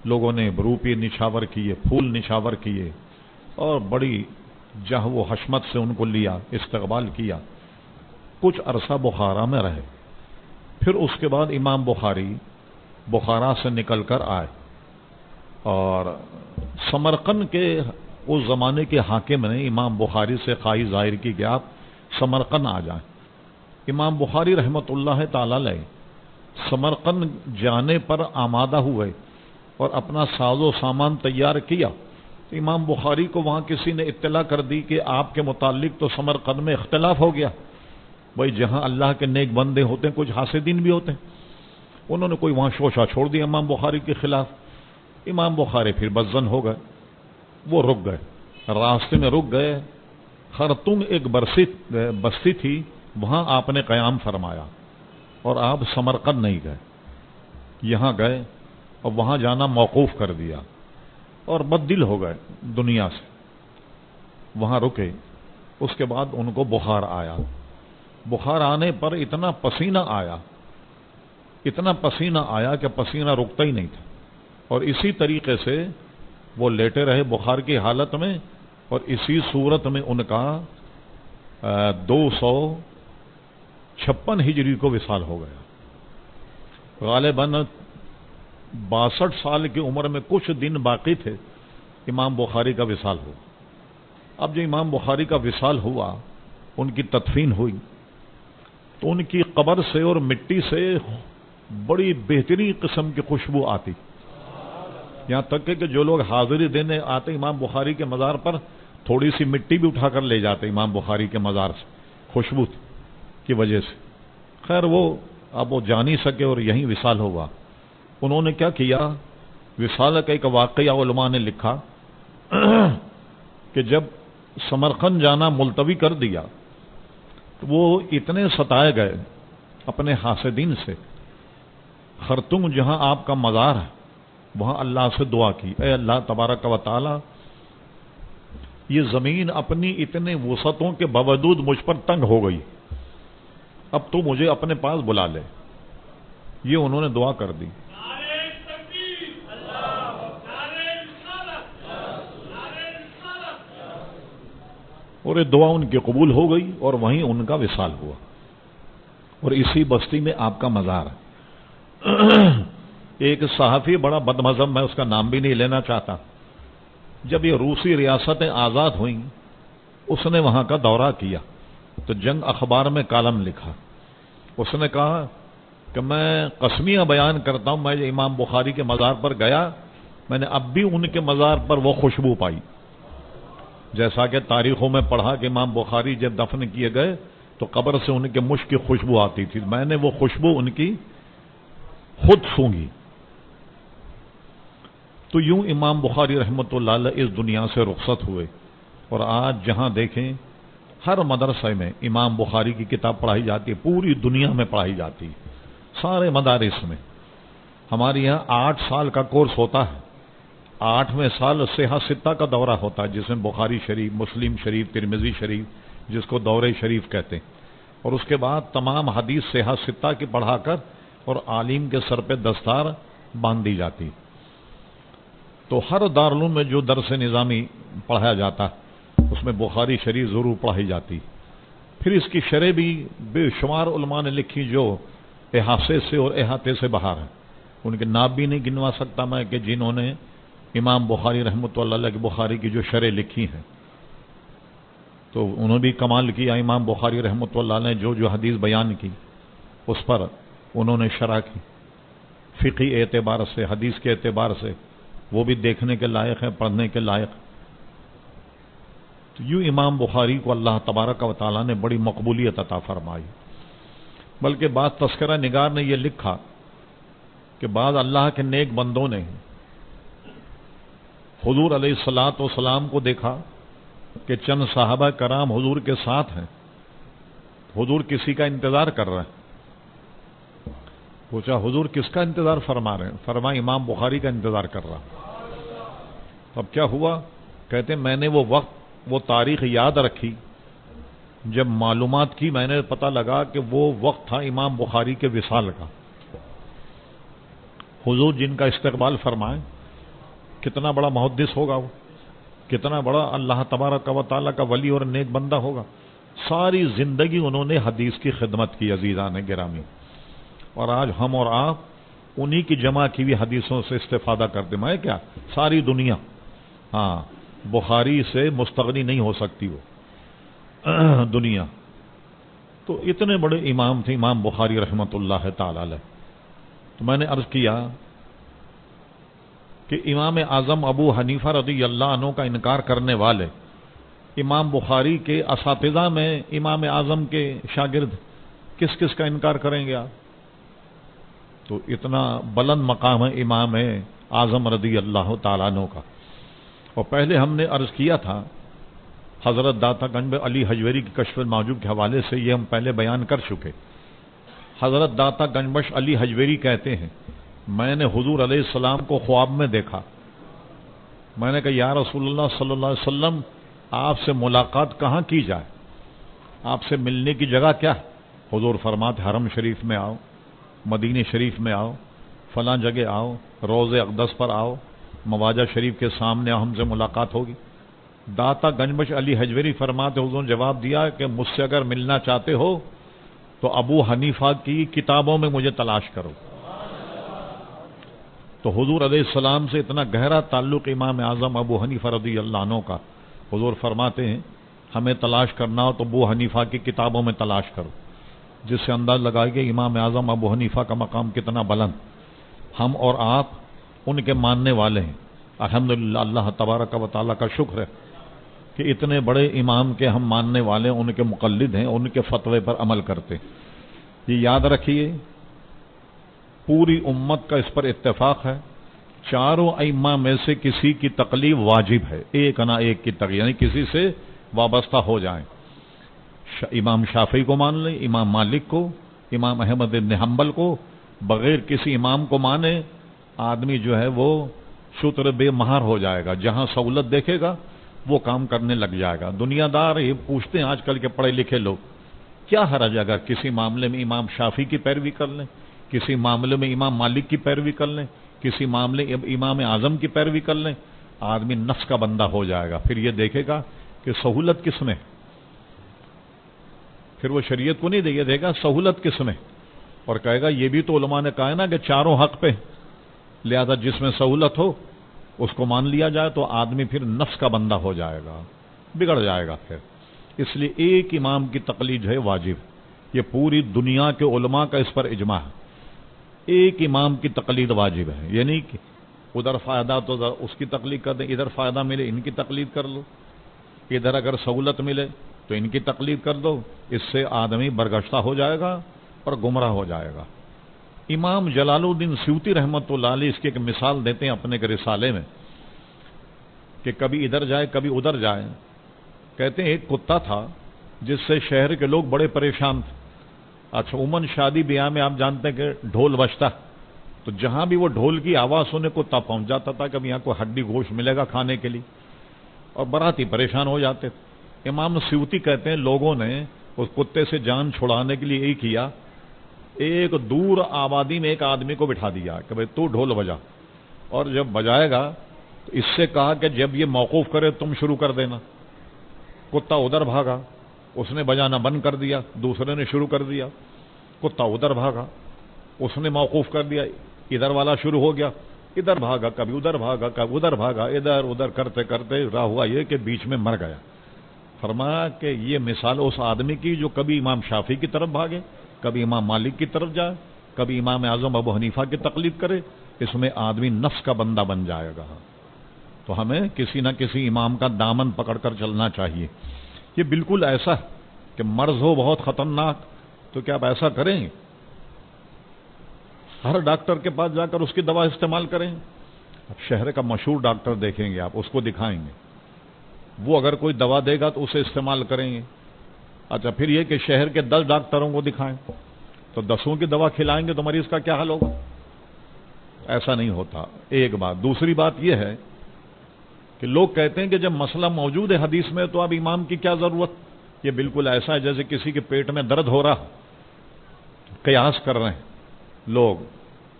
لوگوں نے روپے نچھاور کیے، پھول نچھاور کیے، اور بڑی جہ و حشمت سے ان کو لیا، استقبال کیا. کچھ عرصہ بخارا میں رہے. پھر اس کے بعد امام بخاری بخارا سے نکل کر آئے، اور سمرقند کے اس زمانے کے حاکم نے امام بخاری سے خواہش ظاہر کی کہ آپ سمرقند آ جائیں. امام بخاری رحمۃ اللہ تعالی علیہ سمرقند جانے پر آمادہ ہوئے اور اپنا ساز و سامان تیار کیا. امام بخاری کو وہاں کسی نے اطلاع کر دی کہ آپ کے متعلق تو سمرقند میں اختلاف ہو گیا. بھائی جہاں اللہ کے نیک بندے ہوتے ہیں کچھ حاسدین بھی ہوتے ہیں. انہوں نے کوئی وہاں شوشہ چھوڑ دیا امام بخاری کے خلاف. امام بخاری پھر بدظن ہو گئے، وہ رک گئے، راستے میں رک گئے. خرطوم ایک بستی تھی، وہاں آپ نے قیام فرمایا، اور آپ سمرقند نہیں گئے، یہاں گئے اور وہاں جانا موقوف کر دیا، اور بددل ہو گئے دنیا سے. وہاں رکے. اس کے بعد ان کو بخار آیا. بخار آنے پر اتنا پسینہ آیا کہ پسینہ رکتا ہی نہیں تھا. اور اسی طریقے سے وہ لیٹے رہے بخار کی حالت میں، اور اسی صورت میں ان کا 256 ہجری کو وصال ہو گیا. غالباً 62 سال کی عمر میں کچھ دن باقی تھے امام بخاری کا وصال ہوا. اب جو امام بخاری کا وصال ہوا، ان کی تدفین ہوئی، تو ان کی قبر سے اور مٹی سے بڑی بہترین قسم کی خوشبو آتی. یہاں تک کہ جو لوگ حاضری دینے آتے امام بخاری کے مزار پر، تھوڑی سی مٹی بھی اٹھا کر لے جاتے امام بخاری کے مزار سے، خوشبو کی وجہ سے. خیر اب وہ جا نہیں سکے اور یہیں وصال ہوا. انہوں نے کیا کیا؟ وصال کا ایک واقعہ علماء نے لکھا کہ جب سمرقند جانا ملتوی کر دیا تو وہ اتنے ستائے گئے اپنے حاسدین سے. خرطوم جہاں آپ کا مزار ہے وہاں اللہ سے دعا کی، اے اللہ تبارک و تعالی، یہ زمین اپنی اتنے وسعتوں کے باوجود مجھ پر تنگ ہو گئی، اب تو مجھے اپنے پاس بلا لے. یہ انہوں نے دعا کر دی. اور یہ دعا ان کی قبول ہو گئی اور وہیں ان کا وصال ہوا. اور اسی بستی میں آپ کا مزار ہے. ایک صحافی بڑا بد مذہب، میں اس کا نام بھی نہیں لینا چاہتا، جب یہ روسی ریاستیں آزاد ہوئیں اس نے وہاں کا دورہ کیا تو جنگ اخبار میں کالم لکھا. اس نے کہا کہ میں قسمیاں بیان کرتا ہوں، میں امام بخاری کے مزار پر گیا، میں نے اب بھی ان کے مزار پر وہ خوشبو پائی، جیسا کہ تاریخوں میں پڑھا کہ امام بخاری جب دفن کیے گئے تو قبر سے ان کے مشک کی خوشبو آتی تھی. میں نے وہ خوشبو ان کی خود سونگھی. تو یوں امام بخاری رحمۃ اللہ علیہ اس دنیا سے رخصت ہوئے. اور آج جہاں دیکھیں ہر مدرسے میں امام بخاری کی کتاب پڑھائی جاتی ہے، پوری دنیا میں پڑھائی جاتی ہے، سارے مدارس میں. ہمارے یہاں 8 سال کا کورس ہوتا ہے، 8ویں سال صحہ ستہ کا دورہ ہوتا ہے، جس میں بخاری شریف، مسلم شریف، ترمذی شریف، جس کو دورہ شریف کہتے ہیں. اور اس کے بعد تمام حدیث صحہ ستہ کی پڑھا کر اور عالم کے سر پہ دستار باندھ دی جاتی. تو ہر دارالعلوم میں جو درس نظامی پڑھایا جاتا اس میں بخاری شریف ضرور پڑھائی جاتی. پھر اس کی شرح بھی بے شمار علماء نے لکھی جو احاطے سے اور احاطے سے باہر ہیں. ان کے نام بھی نہیں گنوا سکتا میں کہ جنہوں نے امام بخاری رحمۃ اللہ علیہ بخاری کی جو شرح لکھی ہیں تو انہوں نے بھی کمال کیا. امام بخاری رحمۃ اللہ علیہ نے جو حدیث بیان کی اس پر انہوں نے شرح کی، فقہی اعتبار سے، حدیث کے اعتبار سے وہ بھی دیکھنے کے لائق ہے، پڑھنے کے لائق. تو یوں امام بخاری کو اللہ تبارک و تعالیٰ نے بڑی مقبولیت عطا فرمائی. بلکہ بعض تذکرہ نگار نے یہ لکھا کہ بعض اللہ کے نیک بندوں نے حضور علیہ الصلاۃ والسلام کو دیکھا کہ چند صحابہ کرام حضور کے ساتھ ہیں، حضور کسی کا انتظار کر رہے ہیں. پوچھا حضور کس کا انتظار فرما رہے ہیں؟ فرمایا امام بخاری کا انتظار کر رہا. اب کیا ہوا؟ کہتے میں نے وہ وقت، وہ تاریخ یاد رکھی، جب معلومات کی میں نے پتہ لگا کہ وہ وقت تھا امام بخاری کے وصال کا. حضور جن کا استقبال فرمائیں، کتنا بڑا محدث ہوگا وہ، کتنا بڑا اللہ تبارک و تعالیٰ کا ولی اور نیک بندہ ہوگا. ساری زندگی انہوں نے حدیث کی خدمت کی عزیزان گرامی. اور آج ہم اور آپ انہی کی جمع کی ہوئی حدیثوں سے استفادہ کرتے. میں کیا ساری دنیا ہاں بخاری سے مستغنی نہیں ہو سکتی وہ دنیا. تو اتنے بڑے امام تھے امام بخاری رحمۃ اللہ تعالی علیہ. تو میں نے عرض کیا کہ امام اعظم ابو حنیفہ رضی اللہ عنہ کا انکار کرنے والے امام بخاری کے اساتذہ میں امام اعظم کے شاگرد کس کس کا انکار کریں گے آپ؟ تو اتنا بلند مقام ہے امام اعظم رضی اللہ تعالیٰ عنہ کا. اور پہلے ہم نے عرض کیا تھا حضرت داتا گنج علی حجویری کی کشف المحجوب کے حوالے سے، یہ ہم پہلے بیان کر چکے. حضرت داتا گنج علی حجویری کہتے ہیں میں نے حضور علیہ السلام کو خواب میں دیکھا. میں نے کہا یا رسول اللہ صلی اللہ علیہ وسلم آپ سے ملاقات کہاں کی جائے، آپ سے ملنے کی جگہ کیا ہے؟ حضور فرماتے حرم شریف میں آؤ، مدینہ شریف میں آؤ، فلاں جگہ آؤ، روضہ اقدس پر آؤ، مواجہ شریف کے سامنے ہم سے ملاقات ہوگی. داتا گنج علی حجویری فرماتے حضور نے جواب دیا کہ مجھ سے اگر ملنا چاہتے ہو تو ابو حنیفہ کی کتابوں میں مجھے تلاش کرو. تو حضور علیہ السلام سے اتنا گہرا تعلق امام اعظم ابو حنیفہ رضی اللہ عنہ کا. حضور فرماتے ہیں ہمیں تلاش کرنا ہو تو ابو حنیفہ کی کتابوں میں تلاش کرو، جس سے انداز لگائے کہ امام اعظم ابو حنیفہ کا مقام کتنا بلند. ہم اور آپ ان کے ماننے والے ہیں. الحمدللہ اللہ تبارک و تعالیٰ کا شکر ہے کہ اتنے بڑے امام کے ہم ماننے والے ہیں، ان کے مقلد ہیں، ان کے فتوے پر عمل کرتے. یہ یاد رکھیے پوری امت کا اس پر اتفاق ہے، چاروں ائمہ میں سے کسی کی تقلید واجب ہے، ایک نہ ایک کی تقلید، یعنی کسی سے وابستہ ہو جائیں. امام شافعی کو مان لیں، امام مالک کو، امام احمد بن حنبل کو. بغیر کسی امام کو مانے آدمی جو ہے وہ شتر بے مہار ہو جائے گا، جہاں سہولت دیکھے گا وہ کام کرنے لگ جائے گا. دنیا دار یہ پوچھتے ہیں آج کل کے پڑھے لکھے لوگ کیا حرج اگر کسی معاملے میں امام شافعی کی پیروی کر لیں، کسی معاملے میں امام مالک کی پیروی کر لیں، کسی معاملے امام اعظم کی پیروی کر لیں، آدمی نفس کا بندہ ہو جائے گا. پھر یہ دیکھے گا کہ سہولت کس میں، پھر وہ شریعت کو نہیں دے گا سہولت کس میں، اور کہے گا یہ بھی تو علماء نے کہا ہے نا کہ چاروں حق پہ، لہذا جس میں سہولت ہو اس کو مان لیا جائے. تو آدمی پھر نفس کا بندہ ہو جائے گا، بگڑ جائے گا. پھر اس لیے ایک امام کی تقلید ہے واجب. یہ پوری دنیا کے علماء کا اس پر اجماع ہے، ایک امام کی تقلید واجب ہے. یعنی کہ ادھر فائدہ تو اس کی تقلید کر دیں، ادھر فائدہ ملے ان کی تقلید کر لو، ادھر اگر سہولت ملے تو ان کی تقلید کر دو. اس سے آدمی برگشتہ ہو جائے گا اور گمراہ ہو جائے گا. امام جلال الدین سیوطی رحمۃ اللہ علیہ اس کی ایک مثال دیتے ہیں اپنے کے رسالے میں کہ کبھی ادھر جائے کبھی ادھر جائے. کہتے ہیں ایک کتا تھا جس سے شہر کے لوگ بڑے پریشان تھے. اچھا عموماً شادی بیاہ میں آپ جانتے ہیں کہ ڈھول بجتا، تو جہاں بھی وہ ڈھول کی آواز سنے کتا پہنچ جاتا تھا کہ یہاں کوئی ہڈی گوشت ملے گا کھانے کے لیے، اور باراتی پریشان ہو جاتے تھے. امام سیوطی کہتے ہیں لوگوں نے اس کتے سے جان چھڑانے کے لیے یہی کیا، ایک دور آبادی میں ایک آدمی کو بٹھا دیا کہ بھئی تو ڈھول بجا، اور جب بجائے گا تو اس سے کہا کہ جب یہ موقوف کرے تم شروع کر دینا. کتا ادھر بھاگا، اس نے بجانا بند کر دیا، دوسرے نے شروع کر دیا. کتا ادھر بھاگا، اس نے موقوف کر دیا، ادھر والا شروع ہو گیا، ادھر بھاگا کبھی ادھر بھاگا کبھی ادھر بھاگا، ادھر ادھر کرتے کرتے راہ ہوا یہ کہ بیچ میں مر گیا. فرمایا کہ یہ مثال اس آدمی کی جو کبھی امام شافعی کی طرف بھاگے، کبھی امام مالک کی طرف جائے، کبھی امام اعظم ابو حنیفہ کی تقلید کرے. اس میں آدمی نفس کا بندہ بن جائے گا. تو ہمیں کسی نہ کسی امام کا دامن پکڑ کر چلنا چاہیے. یہ بالکل ایسا کہ مرض ہو بہت خطرناک تو کیا آپ ایسا کریں گے؟ ہر ڈاکٹر کے پاس جا کر اس کی دوا استعمال کریں؟ اب شہر کا مشہور ڈاکٹر دیکھیں گے، آپ اس کو دکھائیں گے، وہ اگر کوئی دوا دے گا تو اسے استعمال کریں گے. اچھا پھر یہ کہ شہر کے 10 ڈاکٹروں کو دکھائیں تو 10 کی دوا کھلائیں گے تو مریض کا کیا حل ہوگا؟ ایسا نہیں ہوتا. ایک بات. دوسری بات یہ ہے کہ لوگ کہتے ہیں کہ جب مسئلہ موجود ہے حدیث میں تو اب امام کی کیا ضرورت. یہ بالکل ایسا ہے جیسے کسی کے پیٹ میں درد ہو رہا، قیاس کر رہے ہیں لوگ.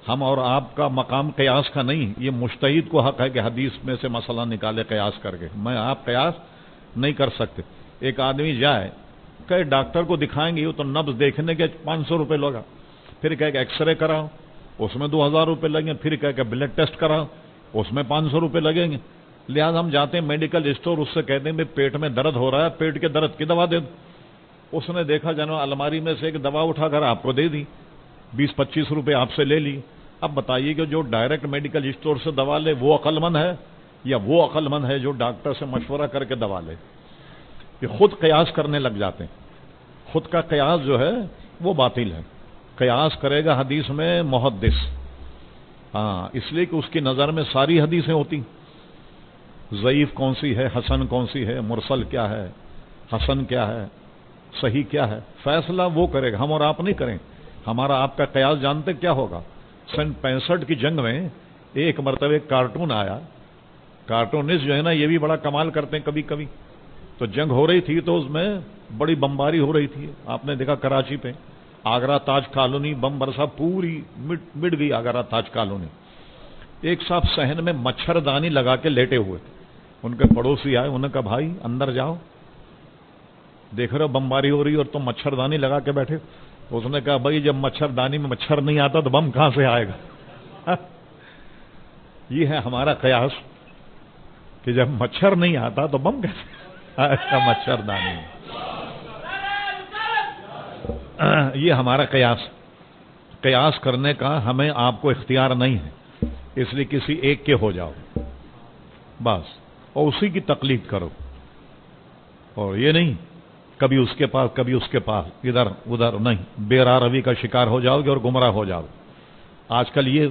ہم اور آپ کا مقام قیاس کا نہیں، یہ مجتہد کو حق ہے کہ حدیث میں سے مسئلہ نکالے قیاس کر کے. میں آپ قیاس نہیں کر سکتے. ایک آدمی جائے کہ ڈاکٹر کو دکھائیں گے تو نبض دیکھنے کے 500 روپے لگا، پھر کہے کہ ایکس رے کراؤ اس میں 2000 روپے لگیں گے، پھر کہے کہ بلڈ ٹیسٹ کراؤ اس میں 500 روپے لگیں گے. لہٰذا ہم جاتے ہیں میڈیکل اسٹور، اس سے کہتے ہیں پیٹ میں درد ہو رہا ہے، پیٹ کے درد کی دوا دے دو. اس نے دیکھا جناب الماری میں سے ایک دوا اٹھا کر آپ کو دے دی، 20-25 روپے آپ سے لے لی. اب بتائیے کہ جو ڈائریکٹ میڈیکل اسٹور سے دوا لے وہ عقل مند ہے یا وہ عقل مند ہے جو ڈاکٹر سے مشورہ کر کے دوا لے؟ یہ خود قیاس کرنے لگ جاتے ہیں. خود کا قیاس جو ہے وہ باطل ہے. قیاس کرے گا حدیث میں محدث، ہاں اس لیے کہ اس کی نظر میں ساری حدیثیں ہوتی، ضعیف کون سی ہے، حسن کون سی ہے، مرسل کیا ہے، حسن کیا ہے، صحیح کیا ہے. فیصلہ وہ کرے گا، ہم اور آپ نہیں کریں. ہمارا آپ کا قیاس جانتے کیا ہوگا؟ سن 65 کی جنگ میں ایک مرتبہ ایک کارٹون آیا. کارٹونسٹ جو ہے نا یہ بھی بڑا کمال کرتے ہیں کبھی کبھی. تو جنگ ہو رہی تھی تو اس میں بڑی بمباری ہو رہی تھی. آپ نے دیکھا کراچی پہ آگرہ تاج کالونی بم برسا، پوری مٹ گئی آگرہ تاج کالونی. ایک صاحب صحن میں مچھردانی لگا کے لیٹے ہوئے، ان کے پڑوسی آئے، انہوں نے کہا بھائی اندر جاؤ، دیکھ رہے ہو بمباری ہو رہی اور تم مچھردانی لگا کے بیٹھے. اس نے کہا بھائی جب مچھردانی میں مچھر نہیں آتا تو بم کہاں سے آئے گا؟ یہ ہے ہمارا قیاس کہ جب مچھر نہیں آتا تو بم کیسے آئے گا مچھردانی. یہ ہمارا قیاس کرنے کا ہمیں آپ کو اختیار نہیں ہے. اس لیے کسی ایک کے ہو جاؤ بس اور اسی کی تقلید کرو، اور یہ نہیں کبھی اس کے پاس کبھی اس کے پاس ادھر ادھر نہیں. بے راہ روی کا شکار ہو جاؤ گے اور گمراہ ہو جاؤ. آج کل یہ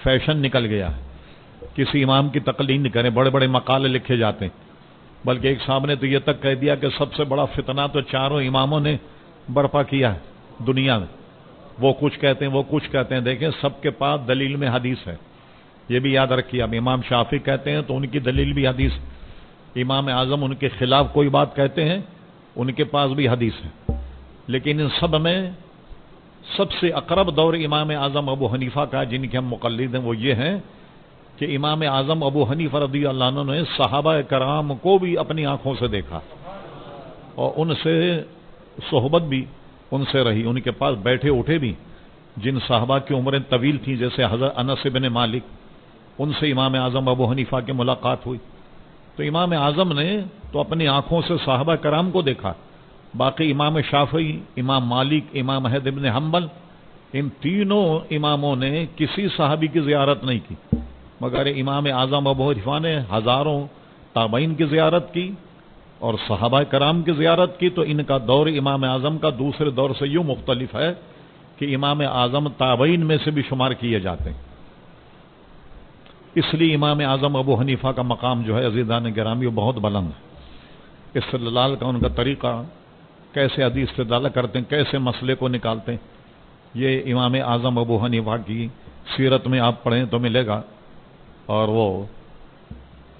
فیشن نکل گیا ہے، کسی امام کی تقلید نہیں کریں. بڑے بڑے مقالے لکھے جاتے ہیں، بلکہ ایک صاحب نے تو یہ تک کہہ دیا کہ سب سے بڑا فتنہ تو چاروں اماموں نے برپا کیا ہے دنیا میں. وہ کچھ کہتے ہیں وہ کچھ کہتے ہیں. دیکھیں سب کے پاس دلیل میں حدیث ہے، یہ بھی یاد رکھیے. اب امام شافعی کہتے ہیں تو ان کی دلیل بھی حدیث. امام اعظم ان کے خلاف کوئی بات کہتے ہیں، ان کے پاس بھی حدیث ہے. لیکن ان سب میں سب سے اقرب دور امام اعظم ابو حنیفہ کا جن کے ہم مقلد ہیں وہ یہ ہیں کہ امام اعظم ابو حنیفہ رضی اللہ عنہ نے صحابہ کرام کو بھی اپنی آنکھوں سے دیکھا اور ان سے صحبت بھی ان سے رہی، ان کے پاس بیٹھے اٹھے بھی۔ جن صحابہ کی عمریں طویل تھیں جیسے حضرت انس بن مالک، ان سے امام اعظم ابو حنیفہ کی ملاقات ہوئی، تو امام اعظم نے تو اپنی آنکھوں سے صحابہ کرام کو دیکھا۔ باقی امام شافعی، امام مالک، امام احمد بن حنبل، ان تینوں اماموں نے کسی صحابی کی زیارت نہیں کی، مگر امام اعظم ابو حنیفہ نے ہزاروں تابعین کی زیارت کی اور صحابہ کرام کی زیارت کی۔ تو ان کا دور امام اعظم کا دوسرے دور سے یوں مختلف ہے کہ امام اعظم تابعین میں سے بھی شمار کیے جاتے ہیں۔ اس لیے امام اعظم ابو حنیفہ کا مقام جو ہے عزیزان گرامی وہ بہت بلند ہے۔ استدلال کا ان کا طریقہ، کیسے حدیث استدلال کرتے ہیں، کیسے مسئلے کو نکالتے ہیں، یہ امام اعظم ابو حنیفہ کی سیرت میں آپ پڑھیں تو ملے گا۔ اور وہ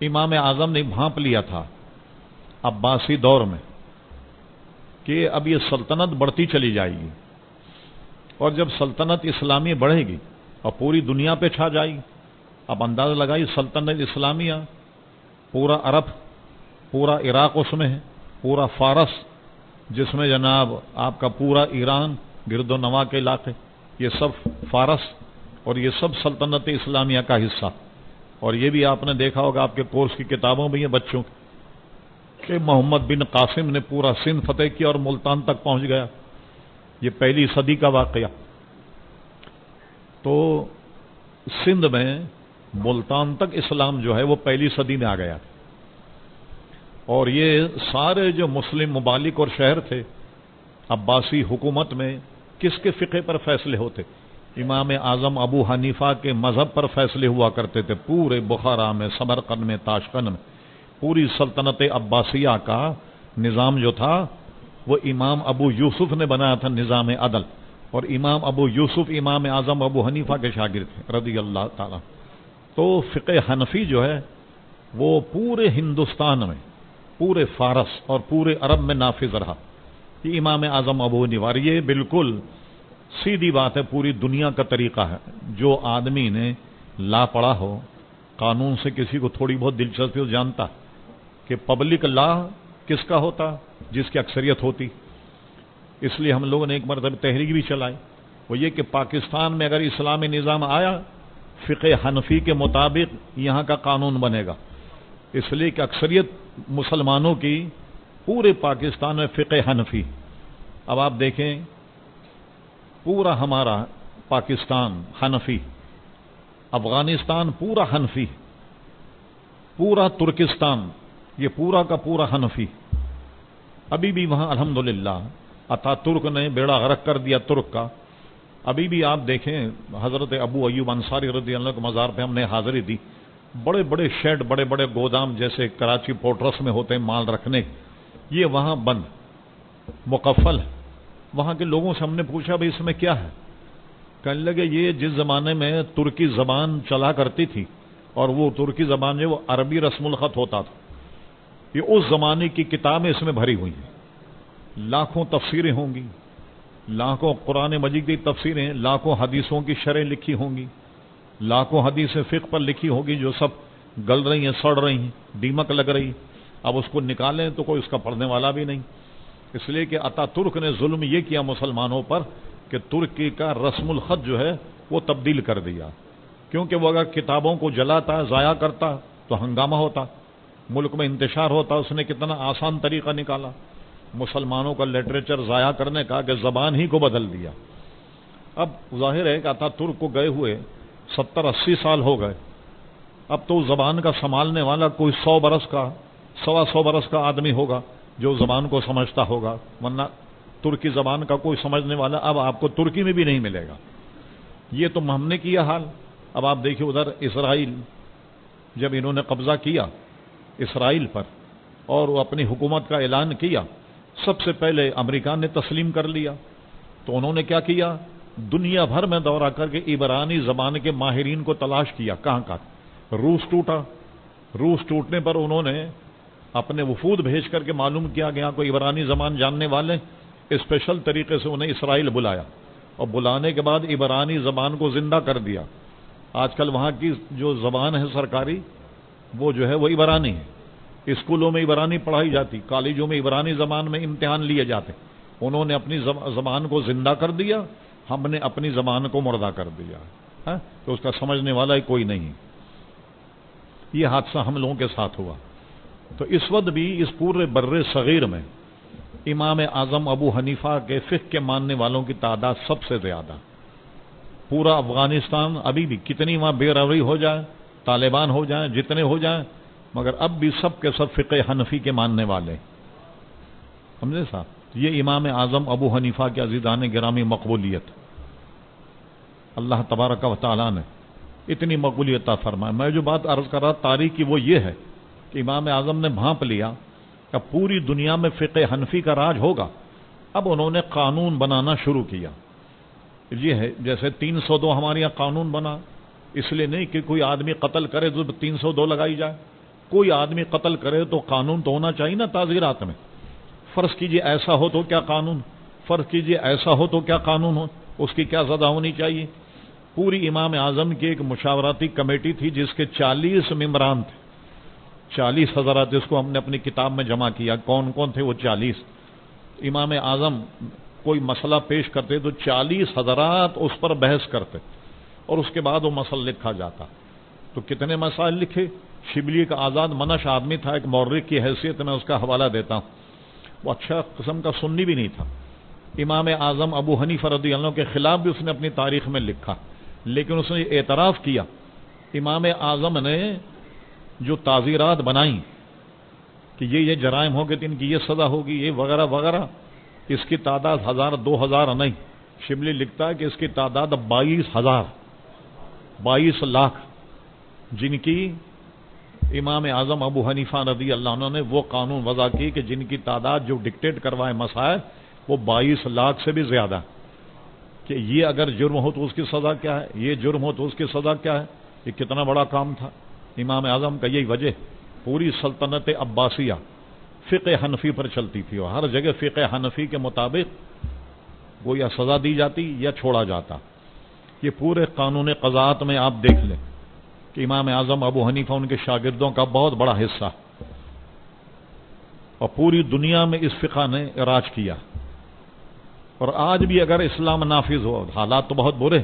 امام اعظم نے بھانپ لیا تھا عباسی دور میں کہ اب یہ سلطنت بڑھتی چلی جائے گی، اور جب سلطنت اسلامی بڑھے گی اور پوری دنیا پہ چھا جائے گی، اب اندازہ لگائی سلطنت اسلامیہ پورا عرب، پورا عراق اس میں ہے، پورا فارس جس میں جناب آپ کا پورا ایران گرد و نواح کے علاقے، یہ سب فارس اور یہ سب سلطنت اسلامیہ کا حصہ۔ اور یہ بھی آپ نے دیکھا ہوگا، آپ کے کورس کی کتابوں میں یہ بچوں کہ محمد بن قاسم نے پورا سندھ فتح کیا اور ملتان تک پہنچ گیا، یہ پہلی صدی کا واقعہ۔ تو سندھ میں ملتان تک اسلام جو ہے وہ پہلی صدی میں آ گیا، اور یہ سارے جو مسلم ممالک اور شہر تھے عباسی حکومت میں کس کے فقہ پر فیصلے ہوتے؟ امام اعظم ابو حنیفہ کے مذہب پر فیصلے ہوا کرتے تھے۔ پورے بخارا میں، سمرقند میں، تاشقند میں پوری سلطنت عباسیہ کا نظام جو تھا وہ امام ابو یوسف نے بنایا تھا، نظام عدل، اور امام ابو یوسف امام اعظم ابو حنیفہ کے شاگرد تھے رضی اللہ تعالی۔ تو فقہ حنفی جو ہے وہ پورے ہندوستان میں، پورے فارس اور پورے عرب میں نافذ رہا۔ یہ امام اعظم ابو حنیفہ، یہ بالکل سیدھی بات ہے، پوری دنیا کا طریقہ ہے۔ جو آدمی نے لا پڑھا ہو، قانون سے کسی کو تھوڑی بہت دلچسپی ہو، جانتا کہ پبلک لا کس کا ہوتا؟ جس کی اکثریت ہوتی۔ اس لیے ہم لوگوں نے ایک مرتبہ تحریک بھی چلائی، وہ یہ کہ پاکستان میں اگر اسلامی نظام آیا، فقہ حنفی کے مطابق یہاں کا قانون بنے گا، اس لیے کہ اکثریت مسلمانوں کی پورے پاکستان میں فقہ حنفی۔ اب آپ دیکھیں پورا ہمارا پاکستان حنفی، افغانستان پورا حنفی، پورا ترکستان یہ پورا کا پورا حنفی۔ ابھی بھی وہاں الحمدللہ عطا ترک نے بیڑا غرق کر دیا ترک کا۔ ابھی بھی آپ دیکھیں حضرت ابو ایوب انصاری رضی اللہ عنہ کے مزار پہ ہم نے حاضری دی، بڑے بڑے شیڈ، بڑے بڑے گودام جیسے کراچی پورٹرس میں ہوتے ہیں مال رکھنے، یہ وہاں بند مقفل ہے۔ وہاں کے لوگوں سے ہم نے پوچھا بھائی اس میں کیا ہے؟ کہنے لگے یہ جس زمانے میں ترکی زبان چلا کرتی تھی، اور وہ ترکی زبان جو وہ عربی رسم الخط ہوتا تھا، یہ اس زمانے کی کتابیں اس میں بھری ہوئی ہیں، لاکھوں تفسیریں ہوں گی، لاکھوں قرآن مجید کی تفسیریں، لاکھوں حدیثوں کی شرح لکھی ہوں گی، لاکھوں حدیث فقہ پر لکھی ہوگی جو سب گل رہی ہیں، سڑ رہی ہیں، دیمک لگ رہی۔ اب اس کو نکالیں تو کوئی اس کا پڑھنے والا بھی نہیں، اس لیے کہ عطا ترک نے ظلم یہ کیا مسلمانوں پر کہ ترکی کا رسم الخط جو ہے وہ تبدیل کر دیا، کیونکہ وہ اگر کتابوں کو جلاتا، ضائع کرتا تو ہنگامہ ہوتا، ملک میں انتشار ہوتا۔ اس نے کتنا آسان طریقہ نکالا مسلمانوں کا لٹریچر ضائع کرنے کا کہ زبان ہی کو بدل دیا۔ اب ظاہر ہے کہ عطا ترک کو گئے ہوئے 70-80 سال ہو گئے، اب تو زبان کا سنبھالنے والا کوئی 100 برس کا، 125 برس کا آدمی ہوگا جو زبان کو سمجھتا ہوگا، ورنہ ترکی زبان کا کوئی سمجھنے والا اب آپ کو ترکی میں بھی نہیں ملے گا۔ یہ تو ہم نے کیا حال۔ اب آپ دیکھیں ادھر اسرائیل، جب انہوں نے قبضہ کیا اسرائیل پر اور وہ اپنی حکومت کا اعلان کیا، سب سے پہلے امریکہ نے تسلیم کر لیا، تو انہوں نے کیا کیا؟ دنیا بھر میں دورہ کر کے عبرانی زبان کے ماہرین کو تلاش کیا، کہاں کہاں۔ روس ٹوٹا، روس ٹوٹنے پر انہوں نے اپنے وفود بھیج کر کے معلوم کیا کہ یہاں کوئی عبرانی زبان جاننے والے، اسپیشل طریقے سے انہیں اسرائیل بلایا اور بلانے کے بعد عبرانی زبان کو زندہ کر دیا۔ آج کل وہاں کی جو زبان ہے سرکاری وہ جو ہے وہ عبرانی ہے، اسکولوں میں عبرانی پڑھائی جاتی، کالجوں میں عبرانی زبان میں امتحان لیے جاتے۔ انہوں نے اپنی زبان کو زندہ کر دیا، ہم نے اپنی زبان کو مردہ کر دیا کہ اس کا سمجھنے والا ہی کوئی نہیں۔ یہ حادثہ ہم لوگوں کے ساتھ ہوا۔ تو اس وقت بھی اس پورے بر صغیر میں امام اعظم ابو حنیفہ کے فقہ کے ماننے والوں کی تعداد سب سے زیادہ۔ پورا افغانستان ابھی بھی کتنی وہاں بے روی ہو جائے، طالبان ہو جائیں، جتنے ہو جائیں، مگر اب بھی سب کے سب فقہ حنفی کے ماننے والے۔ سمجھے صاحب، یہ امام اعظم ابو حنیفہ کے عزیزان گرامی مقبولیت، اللہ تبارک و تعالیٰ نے اتنی مقبولیت عطا فرمائے۔ میں جو بات عرض کر رہا تاریخ کی وہ یہ ہے کہ امام اعظم نے بھانپ لیا کہ پوری دنیا میں فقہ حنفی کا راج ہوگا۔ اب انہوں نے قانون بنانا شروع کیا۔ یہ ہے جیسے 302 ہمارے یہاں قانون بنا، اس لیے نہیں کہ کوئی آدمی قتل کرے تو 302 لگائی جائے۔ کوئی آدمی قتل کرے تو قانون تو ہونا چاہیے نا تعزیرات میں۔ فرض کیجئے ایسا ہو تو کیا قانون، فرض کیجئے ایسا ہو تو کیا قانون ہو، اس کی کیا سزا ہونی چاہیے۔ پوری امام اعظم کی ایک مشاورتی کمیٹی تھی جس کے 40 ممبران تھے، 40 حضرات، جس کو ہم نے اپنی کتاب میں جمع کیا کون کون تھے وہ 40۔ امام اعظم کوئی مسئلہ پیش کرتے تو 40 حضرات اس پر بحث کرتے اور اس کے بعد وہ مسئلہ لکھا جاتا۔ تو کتنے مسائل لکھے۔ شبلی کا آزاد منش آدمی تھا، ایک مورخ کی حیثیت میں اس کا حوالہ دیتا ہوں، وہ اچھا قسم کا سنی بھی نہیں تھا۔ امام اعظم ابو حنیفہ رضی اللہ عنہ کے خلاف بھی اس نے اپنی تاریخ میں لکھا، لیکن اس نے اعتراف کیا امام اعظم نے جو تعزیرات بنائیں کہ یہ جرائم ہو گئے تو ان کی یہ سزا ہوگی، یہ وغیرہ وغیرہ، اس کی تعداد 1000 2000 نہیں۔ شبلی لکھتا ہے کہ اس کی تعداد 22,000، 22 لاکھ، جن کی امام اعظم ابو حنیفہ رضی اللہ عنہ نے وہ قانون وضع کی کہ جن کی تعداد جو ڈکٹیٹ کروائے مسائل وہ 22 لاکھ سے بھی زیادہ، کہ یہ اگر جرم ہو تو اس کی سزا کیا ہے، یہ جرم ہو تو اس کی سزا کیا ہے۔ یہ کتنا بڑا کام تھا امام اعظم کا۔ یہی وجہ پوری سلطنت عباسیہ فقہ حنفی پر چلتی تھی اور ہر جگہ فقہ حنفی کے مطابق وہ یا سزا دی جاتی یا چھوڑا جاتا۔ یہ پورے قانون قضاءت میں آپ دیکھ لیں کہ امام اعظم ابو حنیفہ ان کے شاگردوں کا بہت بڑا حصہ، اور پوری دنیا میں اس فقہ نے راج کیا۔ اور آج بھی اگر اسلام نافذ ہو، حالات تو بہت برے،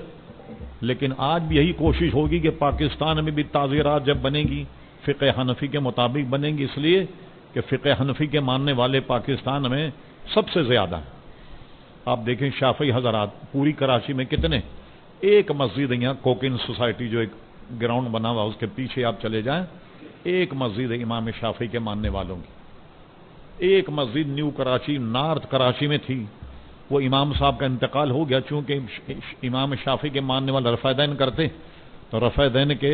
لیکن آج بھی یہی کوشش ہوگی کہ پاکستان میں بھی تعزیرات جب بنے گی فقہ حنفی کے مطابق بنے گی، اس لیے کہ فقہ حنفی کے ماننے والے پاکستان میں سب سے زیادہ ہیں۔ آپ دیکھیں شافعی حضرات پوری کراچی میں کتنے، ایک مسجد یہاں کوکن سوسائٹی جو ایک گراؤنڈ بنا ہوا اس کے پیچھے آپ چلے جائیں، ایک مسجد ہے امام شافعی کے ماننے والوں کی۔ ایک مسجد نیو کراچی نارتھ کراچی میں تھی، وہ امام صاحب کا انتقال ہو گیا، چونکہ امام شافعی کے ماننے والے رفع دین کرتے، تو رفع دین کے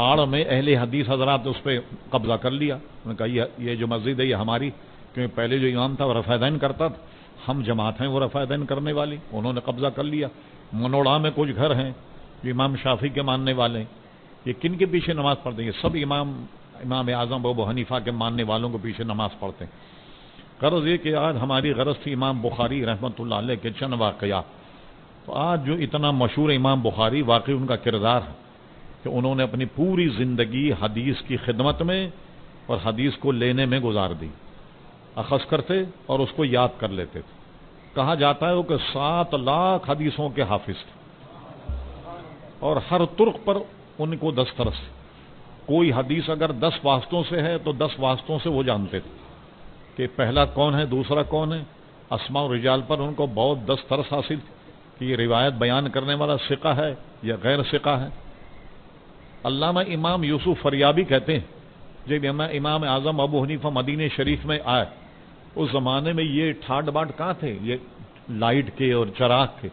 آڑ میں اہل حدیث حضرات اس پہ قبضہ کر لیا۔ انہوں نے کہا یہ جو مسجد ہے یہ ہماری، کیونکہ پہلے جو امام تھا وہ رفع دین کرتا تھا، ہم جماعت ہیں وہ رفع دین کرنے والی، انہوں نے قبضہ کر لیا۔ منوڑا میں کچھ گھر ہیں جو امام شافعی کے ماننے والے ہیں، یہ کن کے پیچھے نماز پڑھتے ہیں؟ یہ سب امام اعظم ابو حنیفہ کے ماننے والوں کے پیچھے نماز پڑھتے ہیں۔ غرض یہ کہ آج ہماری غرض تھی امام بخاری رحمۃ اللہ علیہ کے چند واقعات۔ تو آج جو اتنا مشہور امام بخاری، واقعی ان کا کردار ہے کہ انہوں نے اپنی پوری زندگی حدیث کی خدمت میں اور حدیث کو لینے میں گزار دی، اخذ کرتے اور اس کو یاد کر لیتے تھے۔ کہا جاتا ہے وہ کہ 7 لاکھ حدیثوں کے حافظ تھے، اور ہر طرق پر ان کو دسترس۔ کوئی حدیث اگر 10 واسطوں سے ہے تو 10 واسطوں سے وہ جانتے تھے کہ پہلا کون ہے، دوسرا کون ہے۔ اسماء و رجال پر ان کو بہت دسترس حاصل تھی کہ یہ روایت بیان کرنے والا ثقہ ہے یا غیر ثقہ ہے۔ علامہ امام یوسف فریابی کہتے ہیں جب امام اعظم ابو حنیفہ مدینہ شریف میں آئے، اس زمانے میں یہ ٹھاٹ باٹ کہاں تھے، یہ لائٹ کے اور چراغ کے۔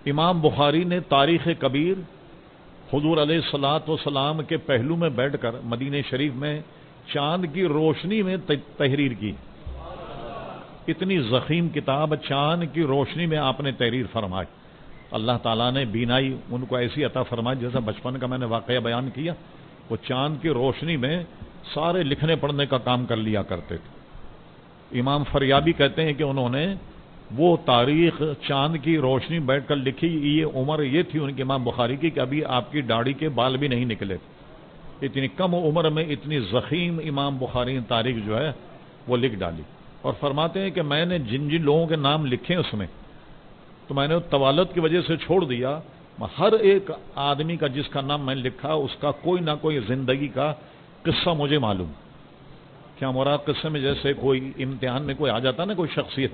امام بخاری نے تاریخ کبیر حضور علیہ الصلوۃ والسلام کے پہلو میں بیٹھ کر مدینہ شریف میں چاند کی روشنی میں تحریر کی۔ اتنی ضخیم کتاب چاند کی روشنی میں آپ نے تحریر فرمائی۔ اللہ تعالیٰ نے بینائی ان کو ایسی عطا فرمائی، جیسا بچپن کا میں نے واقعہ بیان کیا، وہ چاند کی روشنی میں سارے لکھنے پڑھنے کا کام کر لیا کرتے تھے۔ امام فریابی کہتے ہیں کہ انہوں نے وہ تاریخ چاند کی روشنی بیٹھ کر لکھی، یہ عمر یہ تھی ان کے امام بخاری کی کہ ابھی آپ کی داڑھی کے بال بھی نہیں نکلے. اتنی کم عمر میں اتنی ضخیم امام بخاری نے تاریخ جو ہے وہ لکھ ڈالی. اور فرماتے ہیں کہ میں نے جن جن لوگوں کے نام لکھے اس میں، تو میں نے طوالت کی وجہ سے چھوڑ دیا. ہر ایک آدمی کا جس کا نام میں نے لکھا اس کا کوئی نہ کوئی زندگی کا قصہ مجھے معلوم. کیا مراد قصے میں؟ جیسے کوئی امتحان میں کوئی آ جاتا نا، کوئی شخصیت،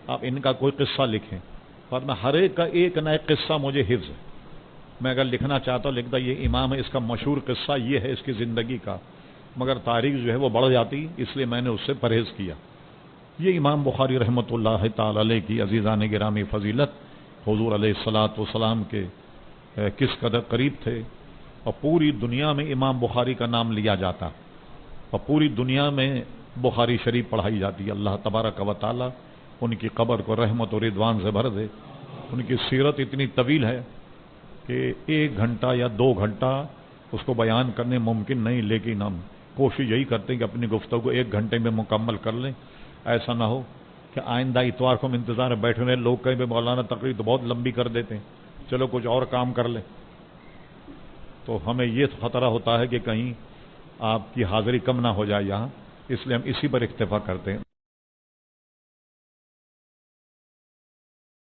آپ ان کا کوئی قصہ لکھیں، اور میں ہر ایک کا ایک نہ ایک قصہ مجھے حفظ ہے. میں اگر لکھنا چاہتا ہوں لکھتا یہ امام ہے، اس کا مشہور قصہ یہ ہے اس کی زندگی کا، مگر تاریخ جو ہے وہ بڑھ جاتی، اس لیے میں نے اس سے پرہیز کیا. یہ امام بخاری رحمۃ اللہ تعالی علیہ کی عزیزان گرامی فضیلت حضور علیہ الصلاۃ والسلام کے کس قدر قریب تھے. اور پوری دنیا میں امام بخاری کا نام لیا جاتا، اور پوری دنیا میں بخاری شریف پڑھائی جاتی ہے. اللہ تبارک و تعالی ان کی قبر کو رحمت و رضوان سے بھر دے. ان کی سیرت اتنی طویل ہے کہ 1 گھنٹہ یا 2 گھنٹہ اس کو بیان کرنے ممکن نہیں، لیکن ہم کوشش یہی کرتے ہیں کہ اپنی گفتگو 1 گھنٹے میں مکمل کر لیں. ایسا نہ ہو کہ آئندہ اتوار کو ہم انتظار میں بیٹھے رہے، لوگ کہیں پہ مولانا تقریر تو بہت لمبی کر دیتے ہیں، چلو کچھ اور کام کر لیں. تو ہمیں یہ خطرہ ہوتا ہے کہ کہیں آپ کی حاضری کم نہ ہو جائے یہاں، اس لیے ہم اسی پر اکتفا کرتے ہیں.